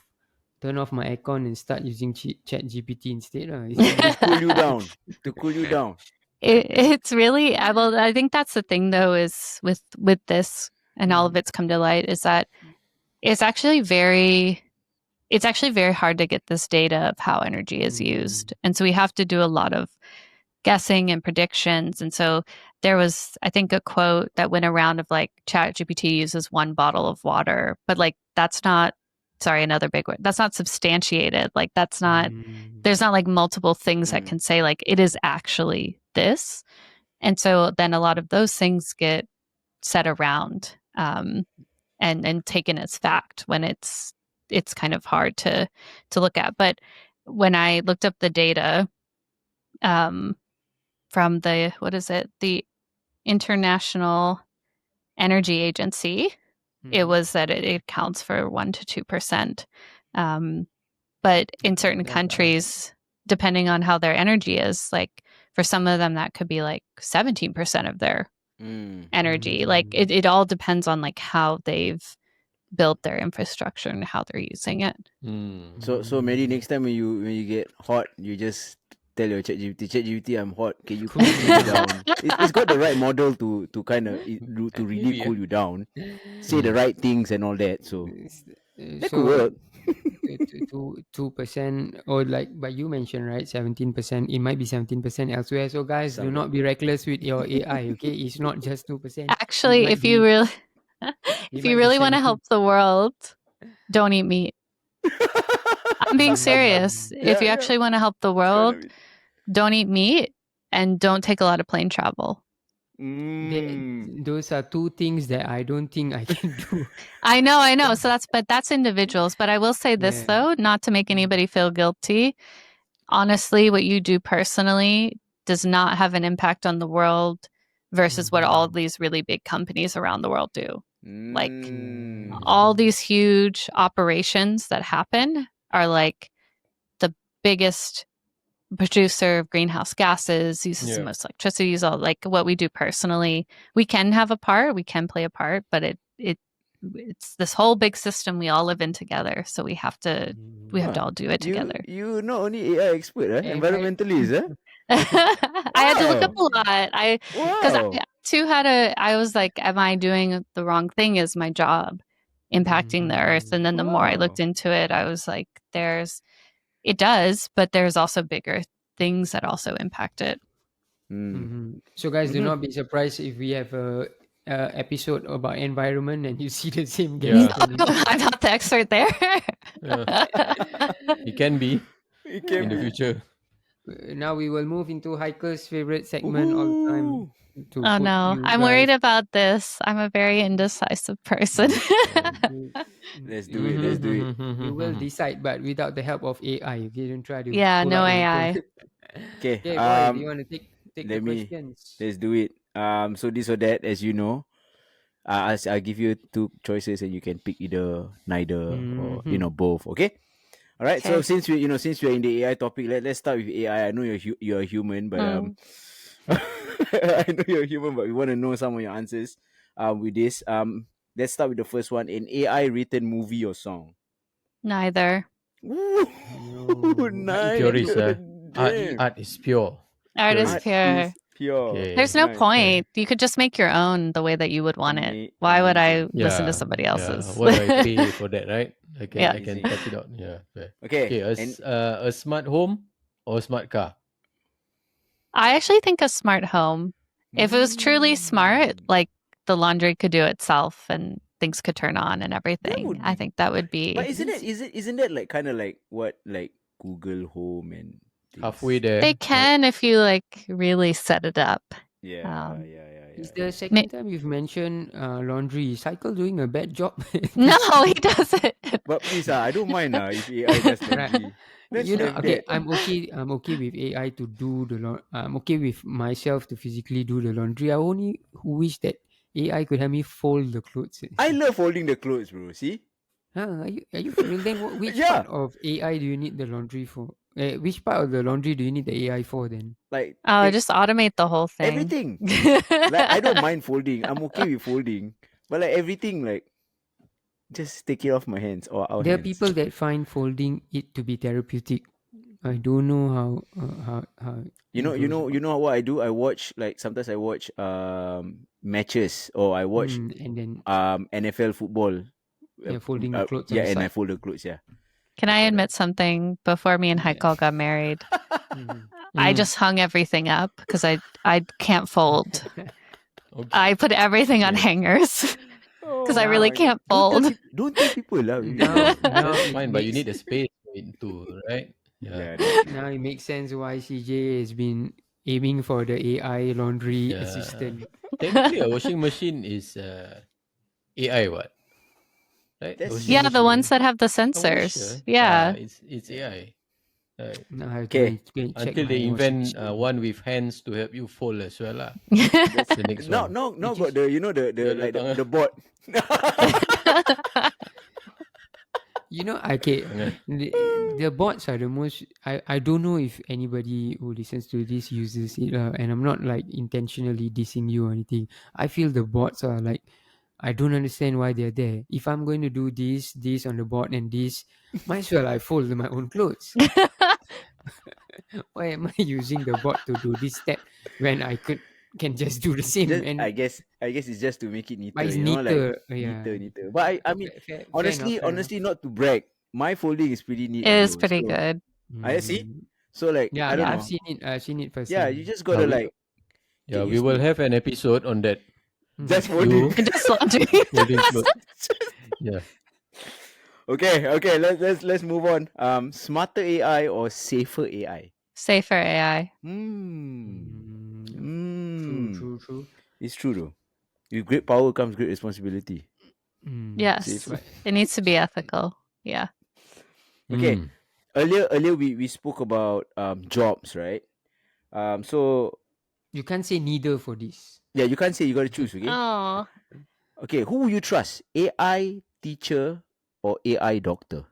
my aircon and start using Chat GPT instead. To cool you down. To cool you down. It's really well. I think that's the thing, though, is with this and all of it's come to light is that it's actually very hard to get this data of how energy is used, and so we have to do a lot of guessing and predictions. And so there was, I think, a quote that went around of like ChatGPT uses 1 bottle of water, but like that's not. Sorry, another big word. That's not substantiated. Like that's not. There's not like multiple things that can say like it is actually this. And so then a lot of those things get set around and taken as fact when it's kind of hard to look at. But when I looked up the data from the International Energy Agency, it was that it accounts for 1 to 2%. But in certain countries, depending on how their energy is, like for some of them, that could be like 17% of their energy. Like it all depends on like how they've built their infrastructure and how they're using it. So Mary, next time when you get hot, you just tell your ChatGPT, I'm hot. Can you cool me down? It's got the right model to kind of to really cool you down. Say the right things and all that. So that could work. 2%, or like, but you mentioned right, 17%. It might be 17% elsewhere. So guys, do not be reckless with your AI. Okay, it's not just 2%. Actually, if you really want to help the world, don't eat meat. I'm being serious. If you actually want to help the world, don't eat meat and don't take a lot of plane travel. Those are 2 things that I don't think I can do. I know. So that's individuals. But I will say this though, not to make anybody feel guilty. Honestly, what you do personally does not have an impact on the world versus what all these really big companies around the world do. Like all these huge operations that happen are like the biggest producer of greenhouse gases, uses the most electricity, use all like what we do personally. We can have a part, we can play a part, but it's this whole big system we all live in together. So we have to all do it together. You not only AI expert, environmentalist, I had to look up a lot. Because I too I was like, am I doing the wrong thing? Is my job impacting the earth? And then the more I looked into it, I was like, it does, but there's also bigger things that also impact it. So guys, do not be surprised if we have a episode about environment and you see the same guest. I'm not the expert there. It can be in the future. Now we will move into Hiker's favorite segment all the time. Oh no, I'm worried about this. I'm a very indecisive person. Let's do it. You will decide, but without the help of AI. Okay, don't try to. Yeah, no AI. Okay. Boy, do you want to take the questions? Let's do it. So this or that, as you know, I'll give you 2 choices and you can pick either neither or both. Okay. All right. Okay. So since we're in the AI topic, let's start with AI. I know you're a human, but I know you're a human, but we want to know some of your answers. With this, let's start with the first one. An AI written movie or song? Neither. Ooh, nice. Art is pure. Art is pure. Pure. Okay. There's no Nice. point. You could just make your own the way that you would want it. Why would I Amazing. listen to Yeah. somebody Yeah. else's? What do I pay for that, right? I can Yeah. I can Amazing. type it out. Yeah. Fair. Okay. Okay. A smart home or a smart car? I actually think a smart home. If it was truly smart, like the laundry could do itself and things could turn on and everything, would I be- think that would But be. isn't that like kind of like what like Google Home and things? Halfway there. They can if you like really set it up. Yeah. Is the second time you've mentioned laundry? Cycle doing a bad job? No, he doesn't. But please, I don't mind if AI does laundry. Let's You know, have okay, that. I'm okay with AI to do I'm okay with myself to physically do the laundry. I only wish that AI could help me fold the clothes. I love folding the clothes, bro. See? Are you for real? Then which Yeah. part of AI do you need the laundry for? Which part of the laundry do you need the AI for then? Like Oh, just automate the whole thing. everything. Like I don't mind folding. I'm okay with folding. But like everything, like just take it off my hands or our There are hands. people that find folding it to be therapeutic. I don't know how You know what I do? I watch like sometimes I watch matches or I watch and then NFL football. folding the clothes on Yeah, the and I side. fold the clothes. Yeah. Can I admit something? Before me and Heiko got married, I just hung everything up because I can't fold. Okay. I put everything on hangers because I really can't fold. Don't tell people lah. Now That's it fine, but you makes- need a space for it too, right? Yeah. now it makes sense why CJ has been aiming for the AI laundry Yeah. assistant. Technically, a washing machine is AI, what? Right? That's- Washing Yeah, the machine. ones that have the A washer, sensors. Yeah. it's AI. Right. Now I have Okay. to go and check Until my they washing invent machine. one with hands to help you fold as well, lah. That's the next Now one. now got the the Yeah, like datang the board. You know, okay, the bots are the most. I don't know if anybody who listens to this uses it, and I'm not like intentionally dissing you or anything. I feel the bots are like, I don't understand why they're there. If I'm going to do this on the bot and this, might as well I fold my own clothes. Why am I using the bot to do this step when I can just do the same? Just, And I guess it's just to make it neater, but it's you know, neater, like yeah. neater. But I mean, Fair honestly, enough. not to brag, my folding is pretty neat. It is bro. pretty So, good. I see. So like, Yeah, I don't know. I've seen it. I've seen it first. Yeah, you just gotta like. Yeah, get we used will to it. have an episode on that. Just You folding. Just laundry. folding clothes. Yeah. Okay. Let's move on. Smarter AI or safer AI? Safer AI. True. It's true though. With great power comes great responsibility. Yes. Safer. It needs to be ethical. Yeah. Okay. Mm. Earlier we spoke about jobs, right? So You can't say neither for this. yeah, you can't say, you gotta choose, okay? Oh. Okay, who will you trust? AI teacher or AI doctor?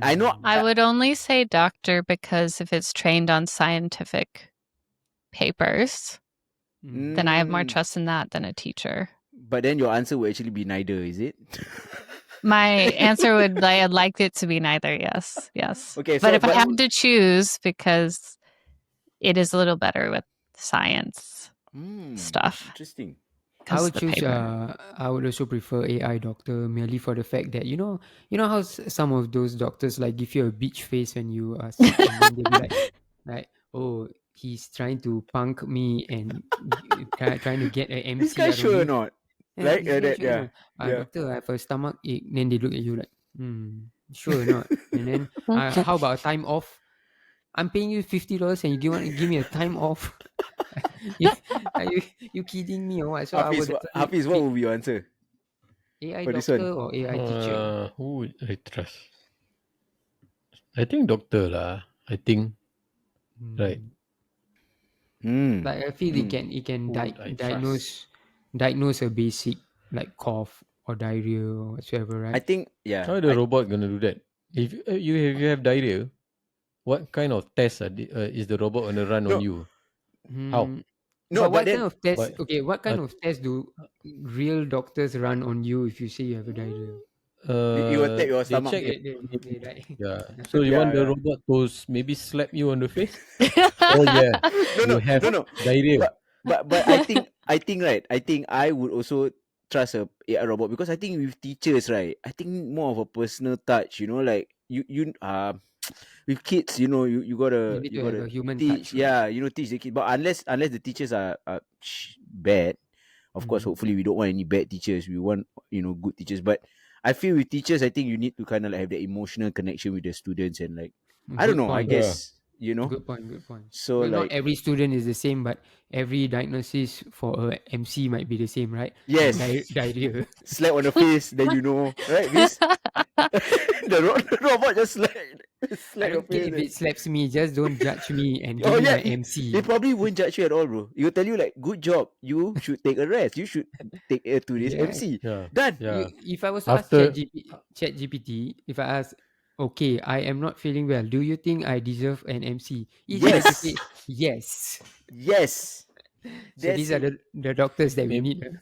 I know I would only say doctor because if it's trained on scientific papers, then I have more trust in that than a teacher. But then your answer will actually be neither, is it? My answer would I'd like it to be neither. Yes. Okay, But so- if I had to choose, because it is a little better with science stuff. Interesting. I would the choose. paper. I would also prefer AI doctor merely for the fact that you know how some of those doctors like give you a beach face when you are sick, and then they'll be like, oh, he's trying to punk me and trying to get an MC. This guy out of sure or me. not? Yeah, Like this guy that, sure yeah. or not? Doctor, I have a stomach ache. Then they look at you like, sure or not? And then how about a time off? I'm paying you $50 and you want to give me a time off? Are you kidding me or what? So Hafiz, what will be your answer? AI for this doctor one? or AI teacher? Who would I trust? I think doctor lah. I think. Right. Like I feel it can Who would I diagnose a basic like cough or diarrhea or whatsoever, right? I think, yeah. How the robot gonna do that? If you have diarrhea, what kind of test is the robot gonna run on you? How? No, but what then, kind of test? but- Okay, what kind of test do real doctors run on you if you say you have a diarrhea? You will tap your They stomach. check They, it. they like Yeah. So you want the Yeah. robot to maybe slap you on the face? Oh yeah, you have No. diarrhea. But I think right. I think I would also trust a AI robot, because I think with teachers, right, I think more of a personal touch. Like you with kids, you you gotta need you to have gotta a human teach. touch, right? Yeah, teach the kid. But unless the teachers are bad, of course, hopefully we don't want any bad teachers. We want good teachers. But I feel with teachers, I think you need to kind of like have the emotional connection with the students, and like I don't Good know. I point. Yeah. guess Good point. Good point. So Well, not like every student is the same, but every diagnosis for a MC might be the same, right? yes, Diarrhea. slap on the face, then right, Viz? The robot just slap I your don't care face. if it slaps me. Just don't judge me and give Oh me yeah, my MC. he probably won't judge you at all, bro. He'll tell you like, "Good job. You should take a rest. You should take today's Yeah. MC." Yeah. Done. Yeah. If I was to ask After ChatGPT, if I ask, okay, I am not feeling well. Do you think I deserve an MC? It's going to say Yes, yes. yes. So That's these are it. the doctors that we maybe, need.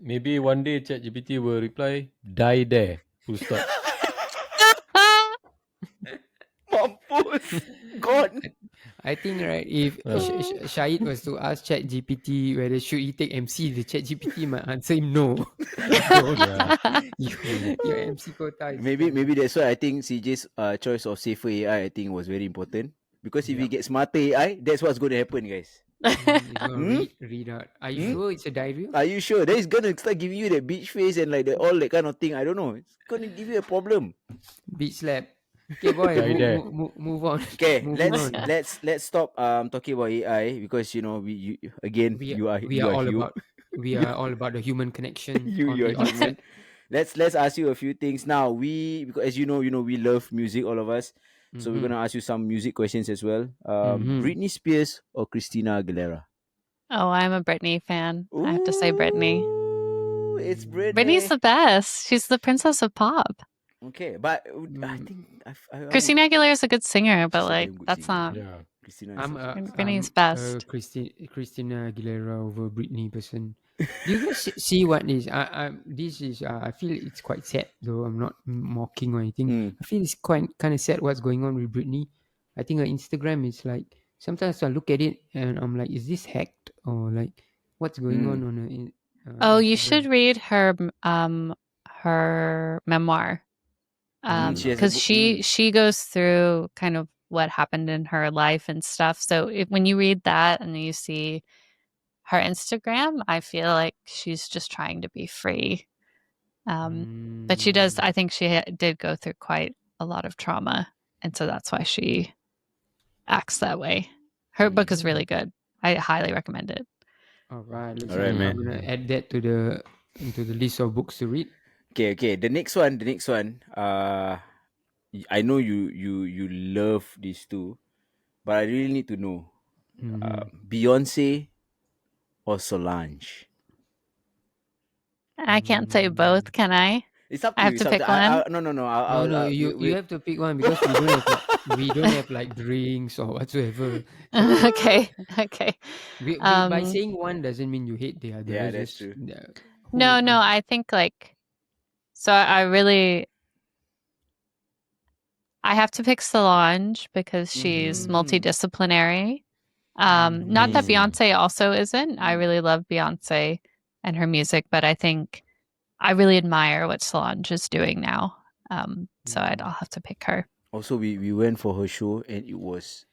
maybe one day ChatGPT will reply, "Die there." Full stop. Mampus. God. I think right, if Shahid was to ask ChatGPT whether should he take MC, the ChatGPT might answer him no. Don't. Yeah. Your MC quota is Maybe that's why I think CJ's choice of safer AI, I think, was very important, because if we get smarter AI, that's what's going to happen, guys. It's gonna read out. Are you sure it's a diarrhea? Are you sure? That is gonna start giving you that beach face and like all that kind of thing. I don't know. It's gonna give you a problem. Beach slap. Okay, boy, Die there. move on. Okay, Moving on. let's stop talking about AI, because you are We are all about the human connection on you are the human. outset. Let's ask you a few things now. Because as you know, we love music, all of us. So we're gonna ask you some music questions as well. Britney Spears or Christina Aguilera? Oh, I'm a Britney fan. I have to say Britney. Ooh, it's Britney. Britney's the best. She's the princess of pop. Okay, but I think Christina Aguilera is a good singer, but She's a like damn good that's singer. not. Yeah. Christina. I'm Britney's best. Christina Aguilera over Britney person. Do you guys see what is? This is. I feel it's quite sad, though I'm not mocking or anything. I feel it's quite kind of sad what's going on with Britney. I think her Instagram is like, sometimes I look at it and I'm like, is this hacked or like what's going on her? Oh, you Instagram? should read her memoir. She has a Because book. she goes through kind of what happened in her life and stuff. So when you read that and you see her Instagram, I feel like she's just trying to be free. But she does. I think she did go through quite a lot of trauma, and so that's why she acts that way. Her book is really good. I highly recommend it. All right, man. I'm gonna add that into the list of books to read. Okay. The next one. I know you love these two, but I really need to know, Beyonce or Solange? I can't say both, can I? It's up to I have you. to It's up pick to, I, one. no. No, you have to pick one because we don't have like drinks or whatsoever. Okay. By saying one doesn't mean you hate the other. Yeah, that's true. No, I think like, so I have to pick Solange because she's multidisciplinary. Not that Beyonce also isn't. I really love Beyonce and her music, but I think I really admire what Solange is doing now. So I'll have to pick her. Also, we went for her show and it was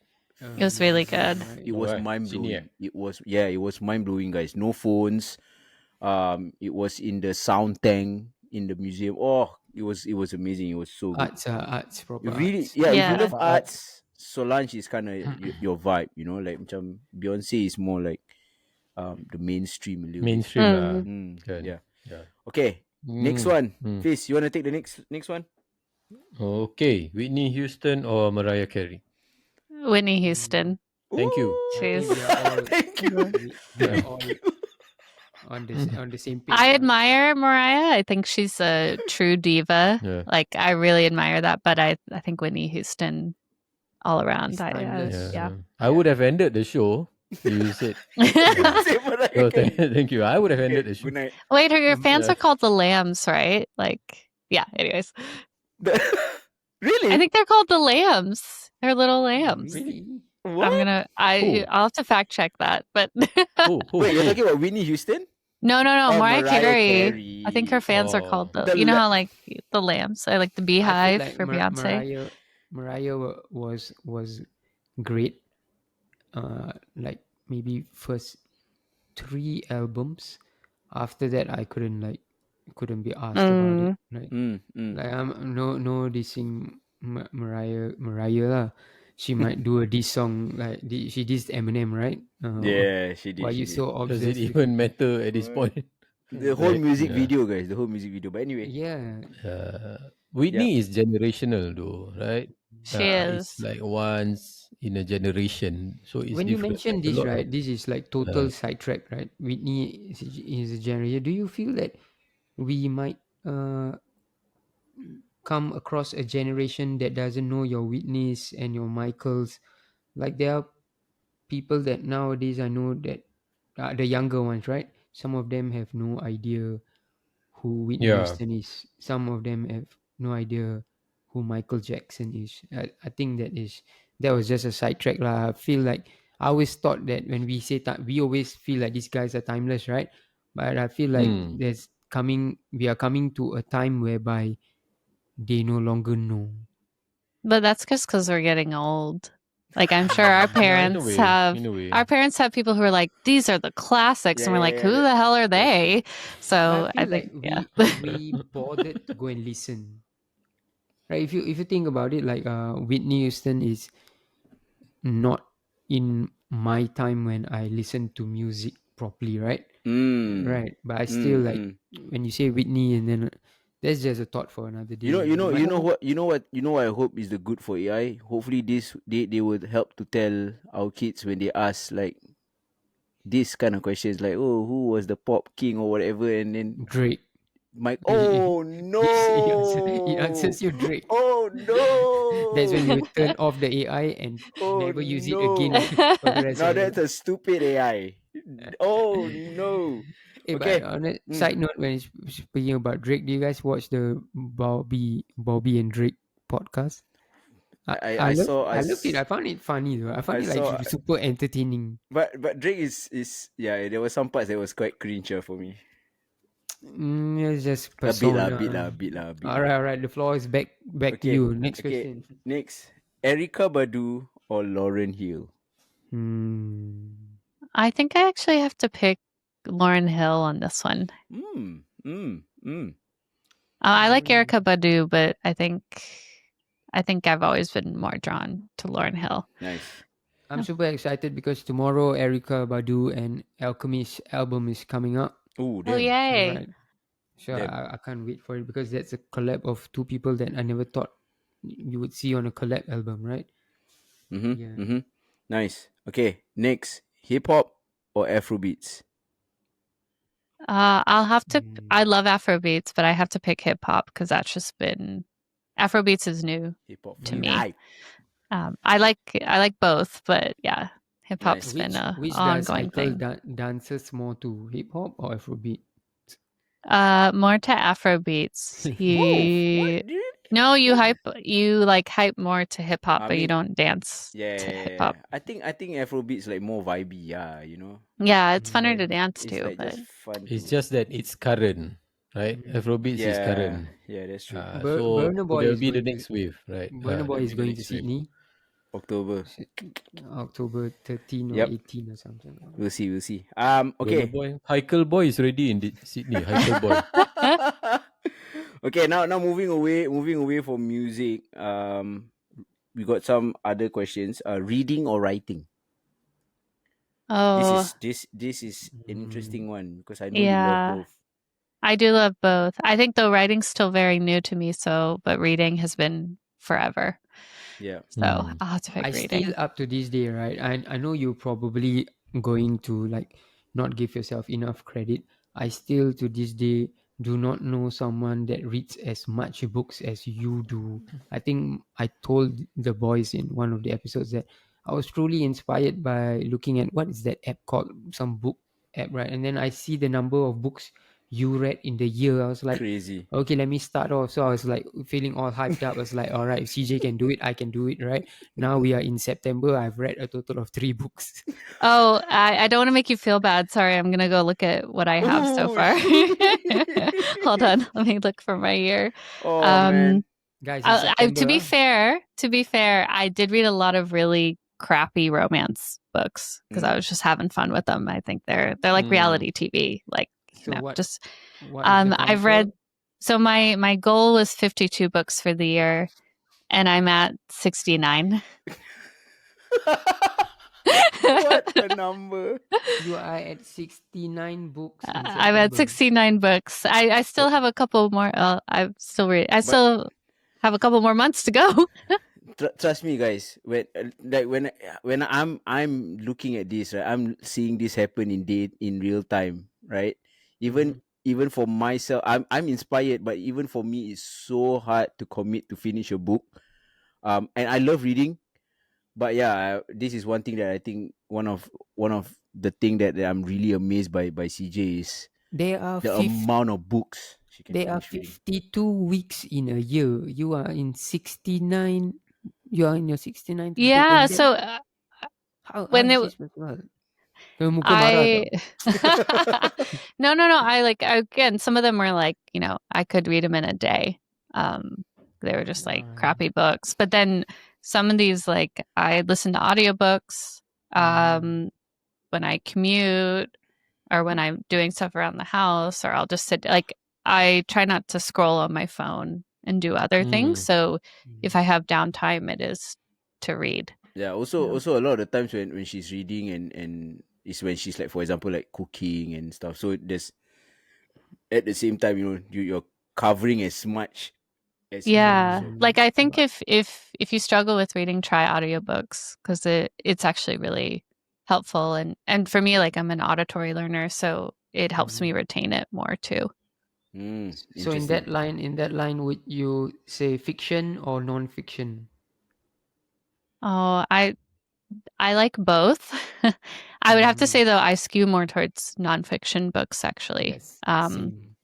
really good. It was mind blowing. It was mind blowing, guys. No phones. It was in the sound tank in the museum. Oh, it was amazing. It was so good. Arts, proper Really, arts. yeah. If Yeah. you love arts, Solange is kind of your vibe. Like Beyonce is more like the mainstream. A little bit. Mainstream. Good. Yeah. Yeah. Okay. Next one. Fizz, you wanna take the next one? Okay. Whitney Houston or Mariah Carey? Whitney Houston. Thank you. She's. Thank you. We are all on the same page. I admire Mariah. I think she's a true diva. Yeah. Like I really admire that. But I think Whitney Houston, all around. It's timeless. Yeah. I would have ended the show. You said. Say Mariah Oh, Carey. thank you. I would have ended the show. Good night. Wait, your fans Yeah. are called the Lambs, right? Like Yeah. Anyways, Really? I think they're called the lambs. They're little lambs. Really? What? I'll have to fact check that, but Who? Wait, you're talking about Whitney Houston? no, Oh, Mariah Mariah Carey. I think her Carey. fans are called Oh, The you know la- how like the lambs, like the I feel beehive like for Beyonce. Mariah was great. Like maybe first 3 albums. After that, I couldn't be asked about it. Right? Like I'm no dissing Mariah lah. She might do a diss song like she dissed Eminem, right? Yeah, she Why did. She you did. so does it obsessed with even matter at this What? point? The whole Right? music Yeah. video, guys. The whole music video. But anyway, Yeah, yeah. Whitney is generational though, right? She It's is. like once in a generation, so it's when you different. mention A this, lot of right, this is like total sidetrack, right? Whitney is a genre. Do you feel that we might come across a generation that doesn't know your Whitneys and your Michaels? Like there are people that nowadays I know that the younger ones, right? Some of them have no idea who Whitney yeah. Houston is. Some of them have no idea who Michael Jackson is. I think that was just a sidetrack lah. I feel like I always thought that when we say we always feel like these guys are timeless, right? But I feel like Hmm. we are coming to a time whereby they no longer know. But that's just because we're getting old. Like I'm sure our Yeah, in a parents way. have In a way. our parents have people who are like, these are the classics, Yeah, and we're yeah, like, yeah. who the hell are That's true. they? But So I I feel think, like yeah. we bothered to go and listen. Right? If you think about it, like Whitney Houston is not in my time when I listened to music properly, right? Right. But I still like when you say Whitney, and then that's just a thought for another day. You know what I hope is the good for AI. Hopefully, they would help to tell our kids when they ask like this kind of questions, like, oh, who was the pop king or whatever, and then Drake. Mike. He Oh he no! answers you Drake. Oh That's when no! you turn off the AI and Oh never use it again no! for the rest Now of your that's life. a stupid AI. Oh no! But Okay. on a side note, when speaking about Drake, do you guys watch the Bobby and Drake podcast? I saw I loved it. I found it funny though. I found I it like saw super entertaining. but Drake is yeah, there were some parts that was quite cringe for me. It's just A bit lah, persona. a bit lah. All right. The floor is back to Okay, you. Next okay. question. Next, Erica Badu or Lauren Hill? I think I actually have to pick Lauren Hill on this one. I like Erica Badu, but I think I've always been more drawn to Lauren Hill. Nice. I'm super excited because tomorrow Erica Badu and Alchemist album is coming up. Oh, Oh damn. yay! Right. So Damn. I can't wait for it because that's a collab of two people that I never thought you would see on a collab album, right? Yeah. Nice. Okay, next, hip hop or Afrobeats? I'll have to. I love Afrobeats, but I have to pick hip hop because that's just been Afrobeats is new Hip hop to for me. life. I like both, but yeah, hip hop's Nice. been a Which does ongoing Michael thing. dances more to hip hop or Afrobeat? More to Afrobeats. What, dude? No, you hype more to hip hop, I but you mean, don't dance to hip hop. I think Afrobeats like more vibey, Yeah, it's funner Like, to dance it's to, like but just fun. It's just that it's current, right? Afrobeats is yeah, current. that's true. So Burna Boy there'll is be the going to next wave, right? Burna Boy There'll is be the going to next wave. Sydney, October. October 13 or Yep. 18 or something. We'll see. Burna Okay. Boy, Heikel Boy is ready in Sydney. Heikel Boy. Okay, now moving away from music. We got some other questions. Reading or writing? oh This is an interesting one because I know you love yeah, both. I do love both. I think the writing's still very new to me, but reading has been forever. Yeah. So I'll have to pick I reading. still up to this day, right? I know you're probably going to like not give yourself enough credit. I still to this day do not know someone that reads as much books as you do. I think I told the boys in one of the episodes that I was truly inspired by looking at what is that app called, some book app, right? And then I see the number of books you read in the year. I was like, Crazy. okay, let me start off. So I was like feeling all hyped up. I was like, all right, if CJ can do it, I can do it, right? Now we are in September. I've read a total of 3 books. Oh, I don't want to make you feel bad. Sorry, I'm gonna go look at what I have so Oh, far. shit. Hold on, let me look for my year. Oh, man. Guys, in September. To be fair, I did read a lot of really crappy romance books because I was just having fun with them. I think they're like reality TV, like So what is the I've counter? read. So my goal was 52 books for the year, and I'm at 69. What a number. You are at 69 books in September. I'm at 69 books. I still have a couple more. I still read. I still have a couple more months to go. Trust me, guys. When I'm looking at this, right, I'm seeing this happen in real time, right? Even for myself, I'm inspired, but even for me, it's so hard to commit to finish a book. And I love reading, but yeah, this is one thing that I think one of the thing that I'm really amazed by CJ is There are the amount of books she can there are finish reading. 52 weeks in a year. You are in 69. You are in your 69th book. Yeah. And then So how when is it, this possible? Muka marah I no. I again, some of them were like, I could read them in a day. They were just like crappy books. But then some of these, like, I listen to audiobooks when I commute or when I'm doing stuff around the house, or I'll just sit, like, I try not to scroll on my phone and do other things. So if I have downtime, it is to read. Yeah, also a lot of the times when she's reading and is when she's like, for example, like cooking and stuff. So there's at the same time, you're covering as much as you Yeah. can. So Like, I think if you struggle with reading, try audiobooks because it's actually really helpful. And for me, like, I'm an auditory learner, so it helps me retain it more too. So in that line, would you say fiction or non-fiction? Oh, I like both. I would have to say, though, I skew more towards nonfiction books, actually. Yes, But same.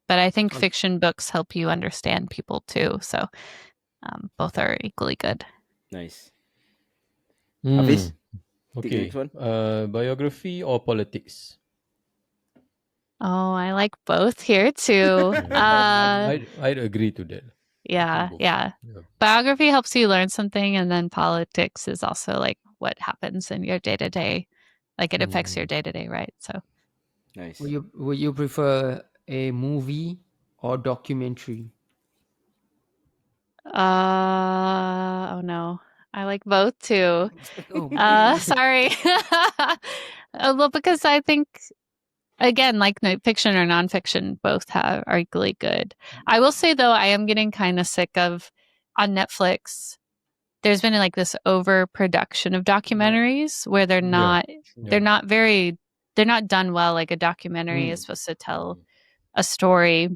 I think fiction books help you understand people too. So both are equally good. nice. Hafiz, take the Okay. next one. Biography or politics? Oh, I like both here too. I'd agree to that. Yeah. Yeah. Biography helps you learn something, and then politics is also like what happens in your day to day. Like, it affects your day to day, right? So Nice. Would you prefer a movie or documentary? oh no. I like both too. Oh, Sorry. Well, because I think, again, like, fiction or nonfiction, both are equally good. I will say, though, I am getting kind of sick of, on Netflix, there's been like this overproduction of documentaries where they're not done well. Like, a documentary is supposed to tell a story,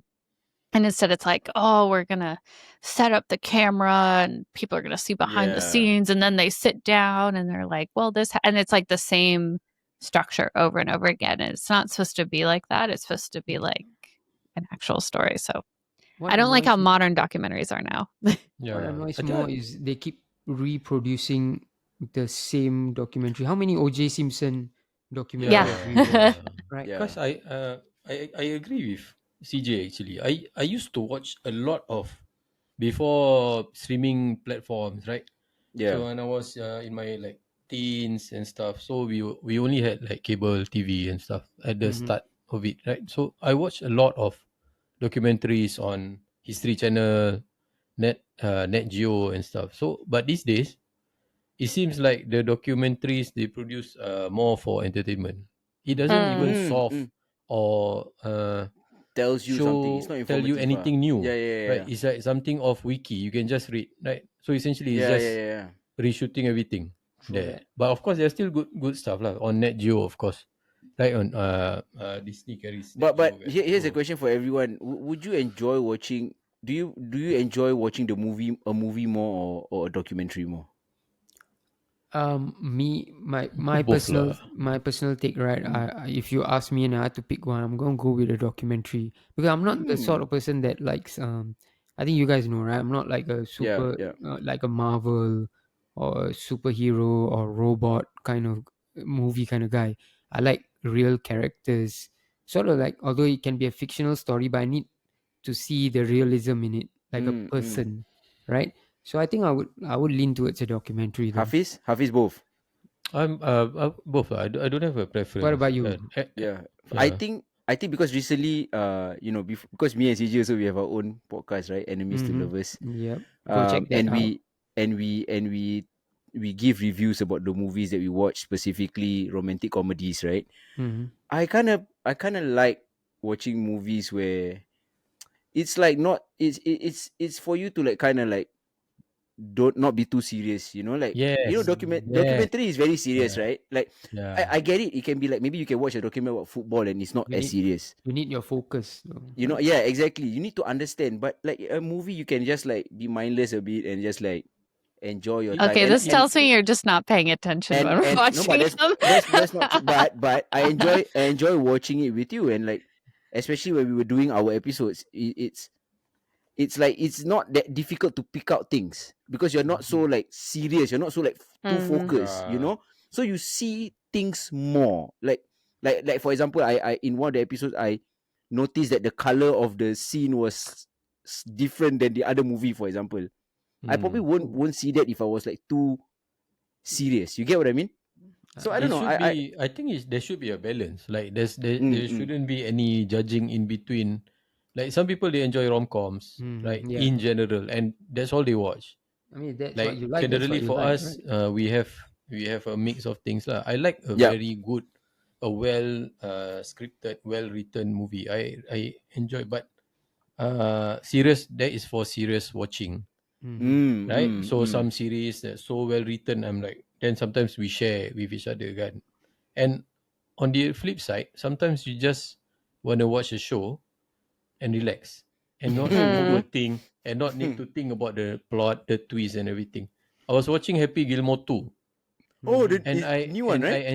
and instead it's like, oh, we're gonna set up the camera and people are gonna see behind the scenes, and then they sit down and they're like, well, and it's like the same structure over and over again. And it's not supposed to be like that. It's supposed to be like an actual story. So I don't like how modern documentaries are now. What annoys more is they keep reproducing the same documentary. How many O.J. Simpson documentaries have we watched? Right? Because I agree with CJ actually. I used to watch a lot of before streaming platforms, right? Yeah. So when I was in my like teens and stuff, so we only had like cable TV and stuff at the start of it, right? So I watched a lot of documentaries on History Channel, Net Geo and stuff. So but these days, it seems like the documentaries they produce more for entertainment. It doesn't even solve or Tells you something. It's not tell you informative. anything new, Yeah. right? It's like something off wiki you can just read, right? So essentially it's just Yeah. reshooting everything there. But of course there's still good stuff lah on Net Geo, of course, right? On Disney carries Net But Geo, here's a so question for everyone. Would you enjoy watching? Do you enjoy watching a movie more or a documentary more? My Both lah. personal take, right? If you ask me and I had to pick one, I'm gonna go with a documentary because I'm not the sort of person that likes. I think you guys know, right? I'm not like a Yeah, super yeah. like a Marvel or a superhero or robot kind of movie kind of guy. I like real characters, sort of like, although it can be a fictional story, but I need to see the realism in it, like a Mm. person, right? So I think I would lean towards a documentary though. Hafiz both. I'm both lah. I don't have a What preference. about you? Yeah. I Yeah. think I think because recently, because me and CJ also we have our own podcast, right? Enemies to Mm-hmm. lovers. Yep. Go check that And out. we give reviews about the movies that we watch, specifically romantic comedies, right? Mm-hmm. I kind of like watching movies where it's like not it's for you to like kind of like don't not be too serious, like Yes. Yes. documentary is very serious, Yeah. right? Like Yeah. I get it can be like maybe you can watch a documentary about football and it's not You as need serious, you need your focus though, right? yeah, exactly, you need to understand, but like a movie you can just like be mindless a bit and just like enjoy your time, Okay, and this and tells me you're just not paying attention when we're no, but watching that's them. that's not true, but I enjoy watching it with you, and like especially when we were doing our episodes, it's like it's not that difficult to pick out things because you're not so like serious, you're not so like too Mhm. focused, Yeah. so you see things more, like for example, I in one of the episodes I noticed that the color of the scene was different than the other movie, for example. I probably won't see that if I was like too serious, you get what I mean? So I don't It know, should I be. I think there should be a balance. Like mm, there mm, shouldn't be any judging in between. Like some people they enjoy rom-coms, right? Yeah. In general, and that's all they watch. I mean, that's what Like you like. That's generally what you for like, us, right? we have a mix of things lah. I like a yeah, very good, a well scripted, well written movie. I enjoy, but serious, that is for serious watching, Mm-hmm. mm, right? mm, So mm. some series that's so well written, I'm like, then sometimes we share with each other kan. And on the flip side, sometimes you just want to watch a show and relax and not Mm. overthink and not need to think about the plot, the twist and everything. I was watching Happy Gilmore 2 Oh, Mm-hmm. the new one, right?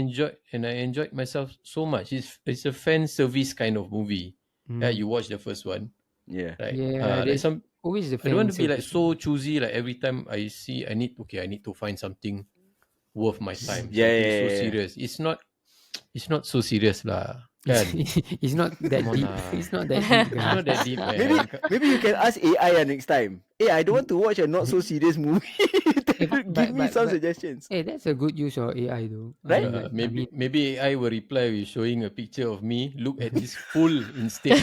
and I enjoyed myself so much. It's a fan service kind of movie. Yeah, Mm. you watch the first one, Yeah. right? Yeah, Like there's some always the I don't fan want to be like service. so choosy. Like every time I see, I need to find something worth my time, Yeah, something yeah, so yeah, yeah. serious. It's not so serious lah, kan? It's not that Come on deep. lah. It's not that deep, It's guys. not that deep, Maybe man. maybe you can ask AI next time. Hey, I don't want to watch a not so serious movie. Give But me some but suggestions, hey, that's a good use of AI though. I right? mean, like, I mean, Maybe I will reply with showing a picture of me. Look at this fool instead.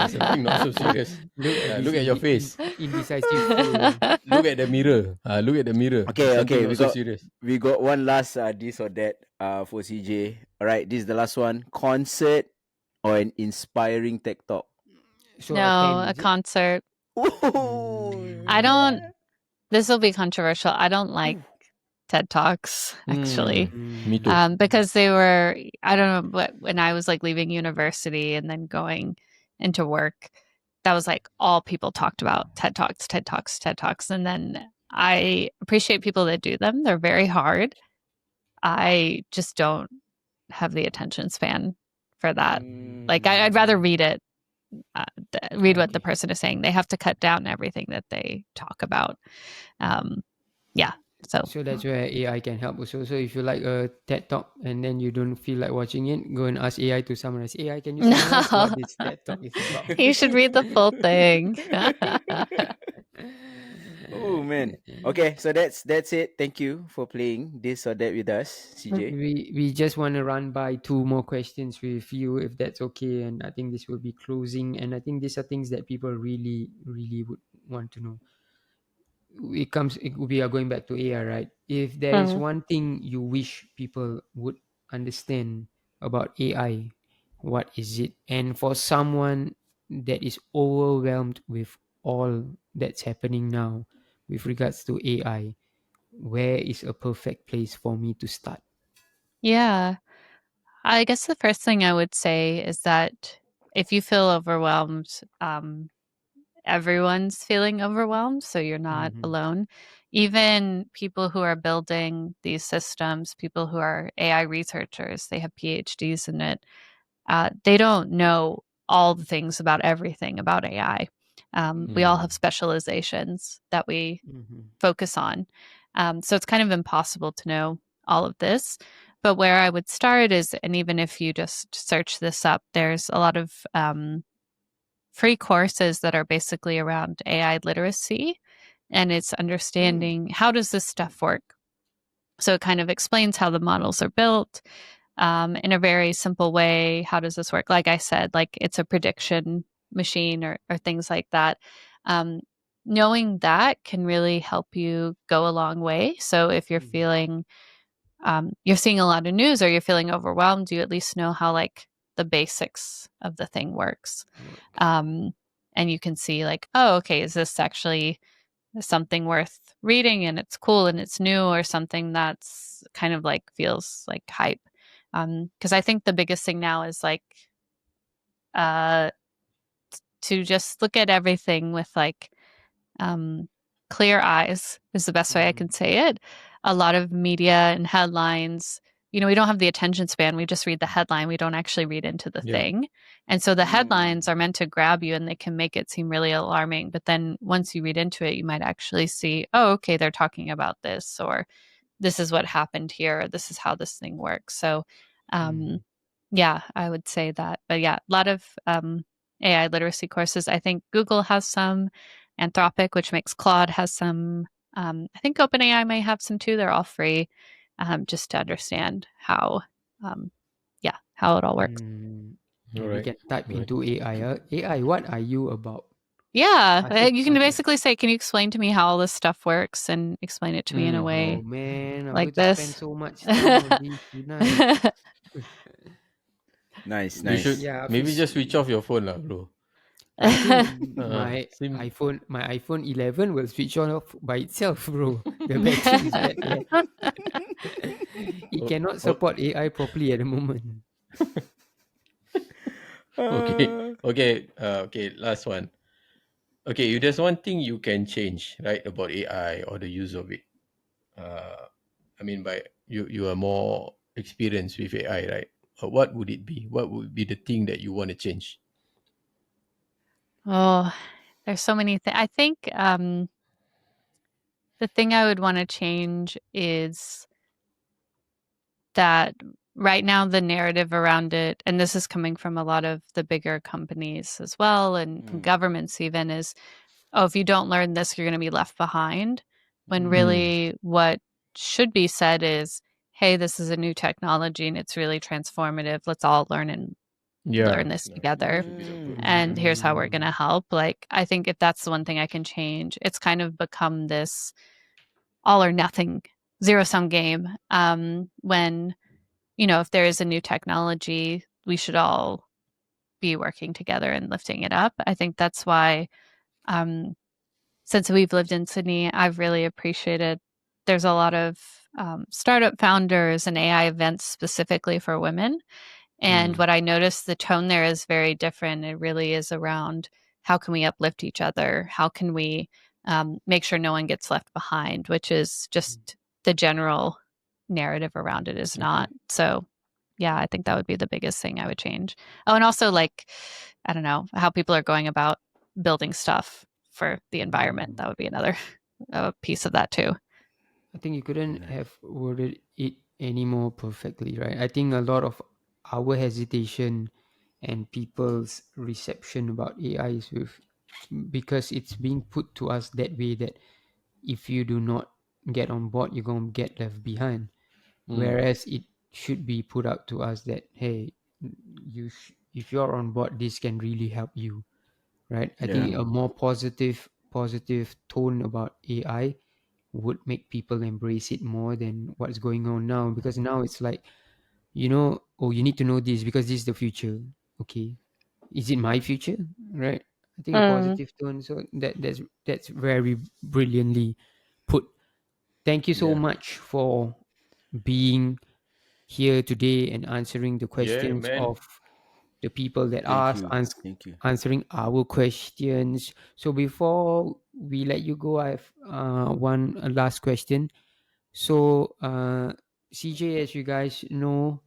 Something not so serious. look at this Look at your face. indecisive fool. Look at the mirror. Look at the mirror. Okay, Something okay. not so serious. We got one last this or that for CJ. All right, this is the last one. Concert or an inspiring tech talk. So No, attend, a is it? concert. Oh, I don't. yeah. This will be controversial. I don't like TED Talks actually, Me too. because they were. I don't know, but when I was like leaving university and then going into work, that was like all people talked about: TED Talks, TED Talks, TED Talks. And then I appreciate people that do them. They're very hard. I just don't have the attention span for that. Like I'd rather read it, read what the person is saying. They have to cut down everything that they talk about. Yeah. So that's where AI can help also. So if you like a TED Talk and then you don't feel like watching it, go and ask AI to summarize. AI, can you summarize No. what this TED Talk is about? You should read the full thing. Oh man. Okay, so that's it. Thank you for playing this or that with us, CJ. We just want to run by two more questions with you, if that's okay. And I think this will be closing. And I think these are things that people really, really would want to know. We are going back to AI, right? If there is one thing you wish people would understand about AI, what is it? And for someone that is overwhelmed with all that's happening now with regards to AI, where is a perfect place for me to start? Yeah. I guess the first thing I would say is that if you feel overwhelmed, everyone's feeling overwhelmed, so you're not alone. Even people who are building these systems, people who are AI researchers, they have PhDs in it. They don't know all the things about everything about AI. We all have specializations that we focus on. So it's kind of impossible to know all of this. But where I would start is, and even if you just search this up, there's a lot of free courses that are basically around AI literacy, and it's understanding how does this stuff work. So it kind of explains how the models are built in a very simple way. How does this work? Like I said, like it's a prediction machine or things like that. Knowing that can really help you go a long way. So if you're feeling you're seeing a lot of news or you're feeling overwhelmed, you at least know how like the basics of the thing works. And you can see like, oh, okay, is this actually something worth reading and it's cool and it's new, or something that's kind of like feels like hype? Because I think the biggest thing now is like to just look at everything with like clear eyes is the best way I can say it. A lot of media and headlines, we don't have the attention span. We just read the headline. We don't actually read into the thing. And so the headlines are meant to grab you and they can make it seem really alarming. But then once you read into it, you might actually see, oh, okay, they're talking about this, or this is what happened here, or this is how this thing works. So, yeah, I would say that. But yeah, a lot of AI literacy courses. I think Google has some. Anthropic, which makes Claude, has some. I think OpenAI may have some too. They're all free, just to understand how, how it all works. We can type into AI. AI, what are you about? Yeah, you can basically say, "Can you explain to me how all this stuff works?" and explain it to me in a way Oh man, I'm like going to spend this. so much time on this tonight. Nice. You should maybe just switch off your phone lah, bro. I think my Same. iPhone 11 will switch on off by itself, bro. The battery is that bad. It cannot support AI properly at the moment. Okay, last one. Okay, there's one thing you can change, right, about AI or the use of it. I mean, by you are more experienced with AI, right? What would it be? What would be the thing that you want to change? Oh, there's so many things. I think the thing I would want to change is that right now the narrative around it, and this is coming from a lot of the bigger companies as well, and from governments even, is, oh, if you don't learn this, you're going to be left behind. When really what should be said is, hey, this is a new technology and it's really transformative. Let's all learn and learn this together. And here's how we're going to help. Like, I think if that's the one thing I can change, it's kind of become this all or nothing zero-sum game. When, if there is a new technology, we should all be working together and lifting it up. I think that's why, since we've lived in Sydney, I've really appreciated there's a lot of startup founders and AI events specifically for women. And what I noticed, the tone there is very different. It really is around how can we uplift each other? How can we make sure no one gets left behind, which is just the general narrative around it is not. So yeah, I think that would be the biggest thing I would change. Oh, and also like, I don't know, how people are going about building stuff for the environment. That would be another piece of that too. I think you couldn't have worded it any more perfectly, right? I think a lot of our hesitation and people's reception about AI is because it's being put to us that way, that if you do not get on board, you're going to get left behind. Whereas it should be put out to us that, hey, if you're on board, this can really help you, right? I think a more positive tone about AI would make people embrace it more than what's going on now, because now it's like, oh, you need to know this because this is the future. Okay, is it my future, right? I think a positive tone. So that's very brilliantly put. Thank you so much for being here today and answering the questions man. of the people that Thank asked, you. Thank you. answering our questions. So before we let you go, I have one last question. So CJ, as you guys know,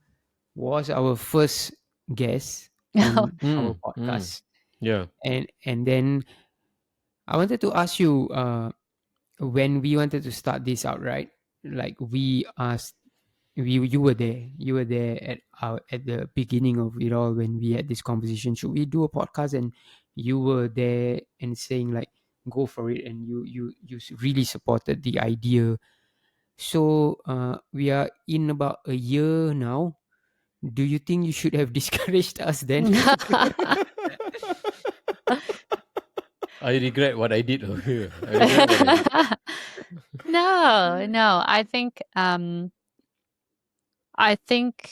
was our first guest on our Mm, mm, podcast, yeah. and then I wanted to ask you, when we wanted to start this out, right? Like we asked, you were there. You were there at the beginning of it all when we had this conversation. Should we do a podcast? And you were there and saying like, go for it. And you really supported the idea. So we are in about a year now. Do you think you should have discouraged us then? I regret what I did over here. I regret what I did. No. I think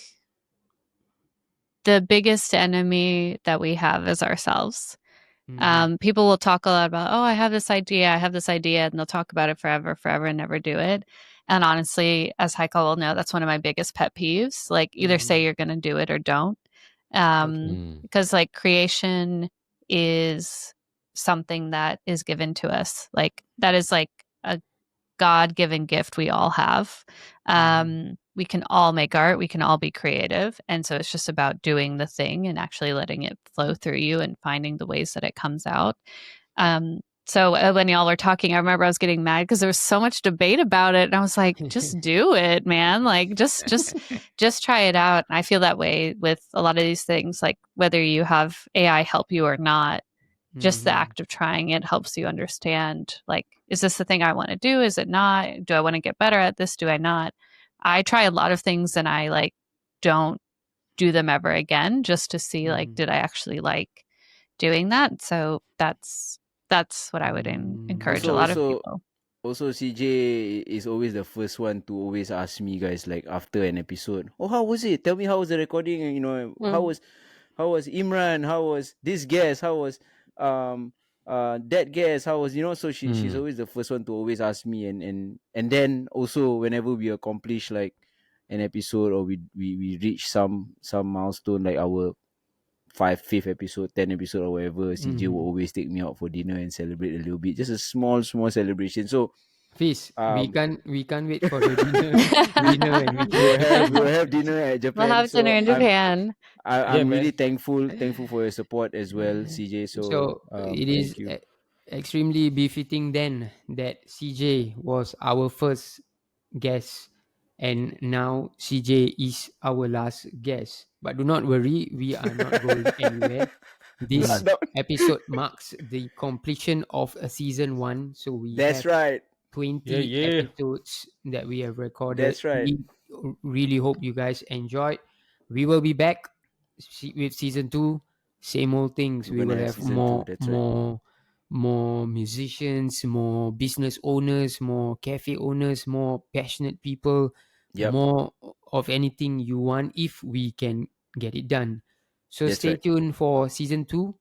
the biggest enemy that we have is ourselves. People will talk a lot about, oh, I have this idea, and they'll talk about it forever, and never do it. And honestly, as Heiko will know, that's one of my biggest pet peeves. Like, either say you're going to do it or don't. Okay. Because like creation is something that is given to us. Like, that is like a God-given gift we all have. We can all make art, we can all be creative, and so it's just about doing the thing and actually letting it flow through you and finding the ways that it comes out. So when y'all were talking, I remember I was getting mad because there was so much debate about it, and I was like, just do it, man. Like, just try it out. And I feel that way with a lot of these things, like whether you have AI help you or not, just the act of trying it helps you understand, like, is this the thing I want to do? Is it not? Do I want to get better at this? Do I not? I try a lot of things and I like don't do them ever again, just to see like, did I actually like doing that? So that's what I would encourage a Also, lot of also, people. also, CJ is always the first one to always ask me, guys, like after an episode, oh, how was it? Tell me how was the recording? You know, how was Imran? How was this guest? How was um that guest? How was, you know? So she's always the first one to always ask me, and then also whenever we accomplish like an episode, or we reach some milestone, like our fifth episode, 10 episode, or whatever, CJ will always take me out for dinner and celebrate a little bit, just a small celebration. So Fiz, um we can't wait for the dinner and meeting in we'll Japan. have dinner at We'll Japan. have dinner So in Japan. Yeah, I'm really man. thankful for your support as well, CJ. So So it is thank you. extremely befitting then that CJ was our first guest, and now CJ is our last guest. But do not worry, we are not going anywhere. This No, episode marks the completion of a season 1. So we that's have right. Yeah, 20 yeah. episodes that we have recorded. That's right. We really hope you guys enjoyed. We will be back with season 2. Same old things. We're We gonna will have have season two. That's right. more musicians, more business owners, more cafe owners, more passionate people, Yep. more of anything you want if we can get it done. So That's stay right. tuned for season 2.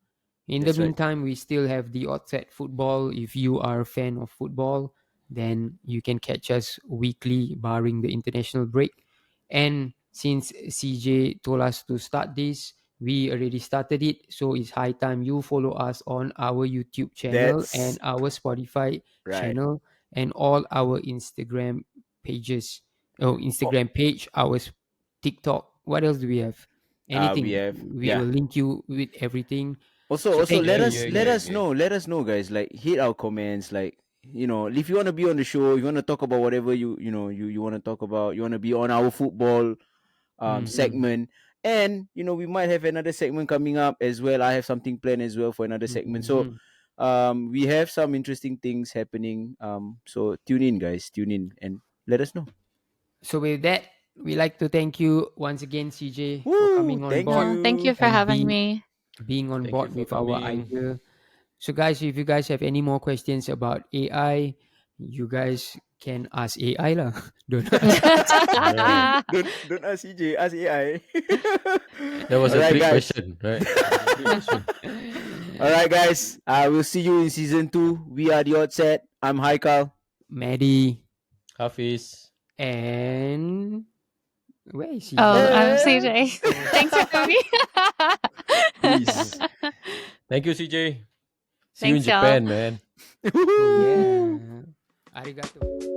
In the That's right. meantime, we still have the Oddset Football. If you are a fan of football, then you can catch us weekly, barring the international break. And since CJ told us to start this, we already started it. So it's high time you follow us on our YouTube channel and That's our Spotify right. channel and all our Instagram pages. Oh, Oh, Instagram page, our TikTok. What else do we have? we Anything. have, We yeah. will link you with everything. Also, So also thank Yeah, you. yeah, yeah, yeah. let us know, guys. Like, hit our comments. Like, you know, if you want to be on the show, you want to talk about whatever you know you want to talk about. You want to be on our football Mm-hmm. segment, and you know we might have another segment coming up as well. I have something planned as well for another segment. So Mm-hmm. we have some interesting things happening. So tune in, guys. Tune in and let us know. So with that, we like to thank you once again, CJ, for Woo! coming on Thank board Yeah, thank you you. for and having me. being on Thank you board for with our coming. idea. So guys, if you guys have any more questions about AI, you guys can ask AI lah. Don't ask us. Yeah. Don't ask CJ, ask AI. That was All a right, trick guys. question, right? That was a trick question. All right, guys. We'll see you in season 2. We are the Odd Set. I'm Haikal. Maddie Hafiz. and Where is CJ? Oh, I'm Eh. CJ. Thanks for coming. Peace. Thank you, CJ. See you in Thanks, y'all. Japan, man. Oh yeah. Arigato.